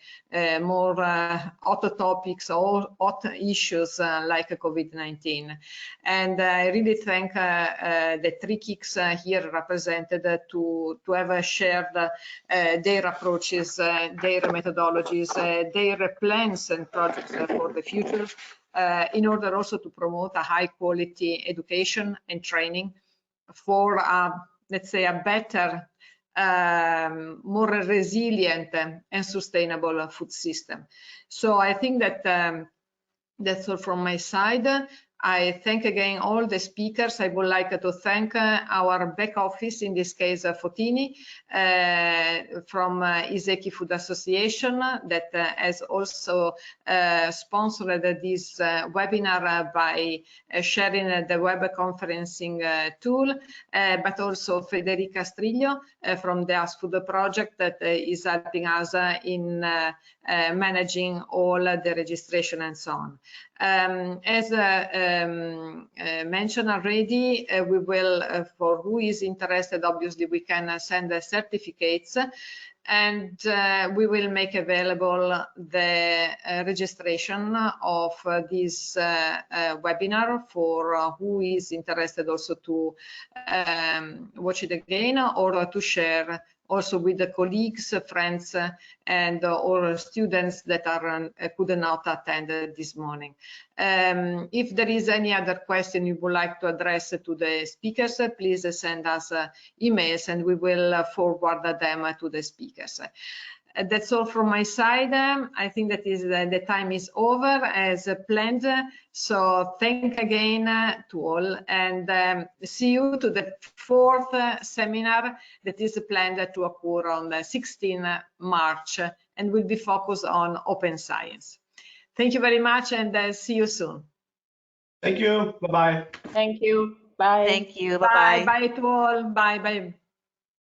more hot topics or hot issues like COVID-19. And I really thank the three KICs here represented to have shared their approaches, their methodologies, their plans and projects for the future, in order also to promote a high quality education and training for, let's say, a better, more resilient and sustainable food system. So I think that that's all from my side. I thank again all the speakers. I would like to thank our back office, in this case Fotini, from Iseki Food Association, that has also sponsored this webinar by sharing the web conferencing tool, but also Federica Strillo from the ASKFOOD project that is helping us in managing all the registration and so on. As mentioned already, we will, for who is interested, obviously we can send the certificates, and we will make available the registration of this webinar for who is interested also to watch it again, or to share also with the colleagues, friends, and or students that could not attend this morning. If there is any other question you would like to address to the speakers, please send us emails and we will forward them to the speakers. That's all from my side. I think that is the time is over as planned. So thank again to all, and see you to the fourth seminar that is planned to occur on the 16th March and will be focused on open science. Thank you very much, and see you soon. Thank you. Bye-bye. Thank you. Bye. Thank you. Bye-bye. Bye to all. Bye.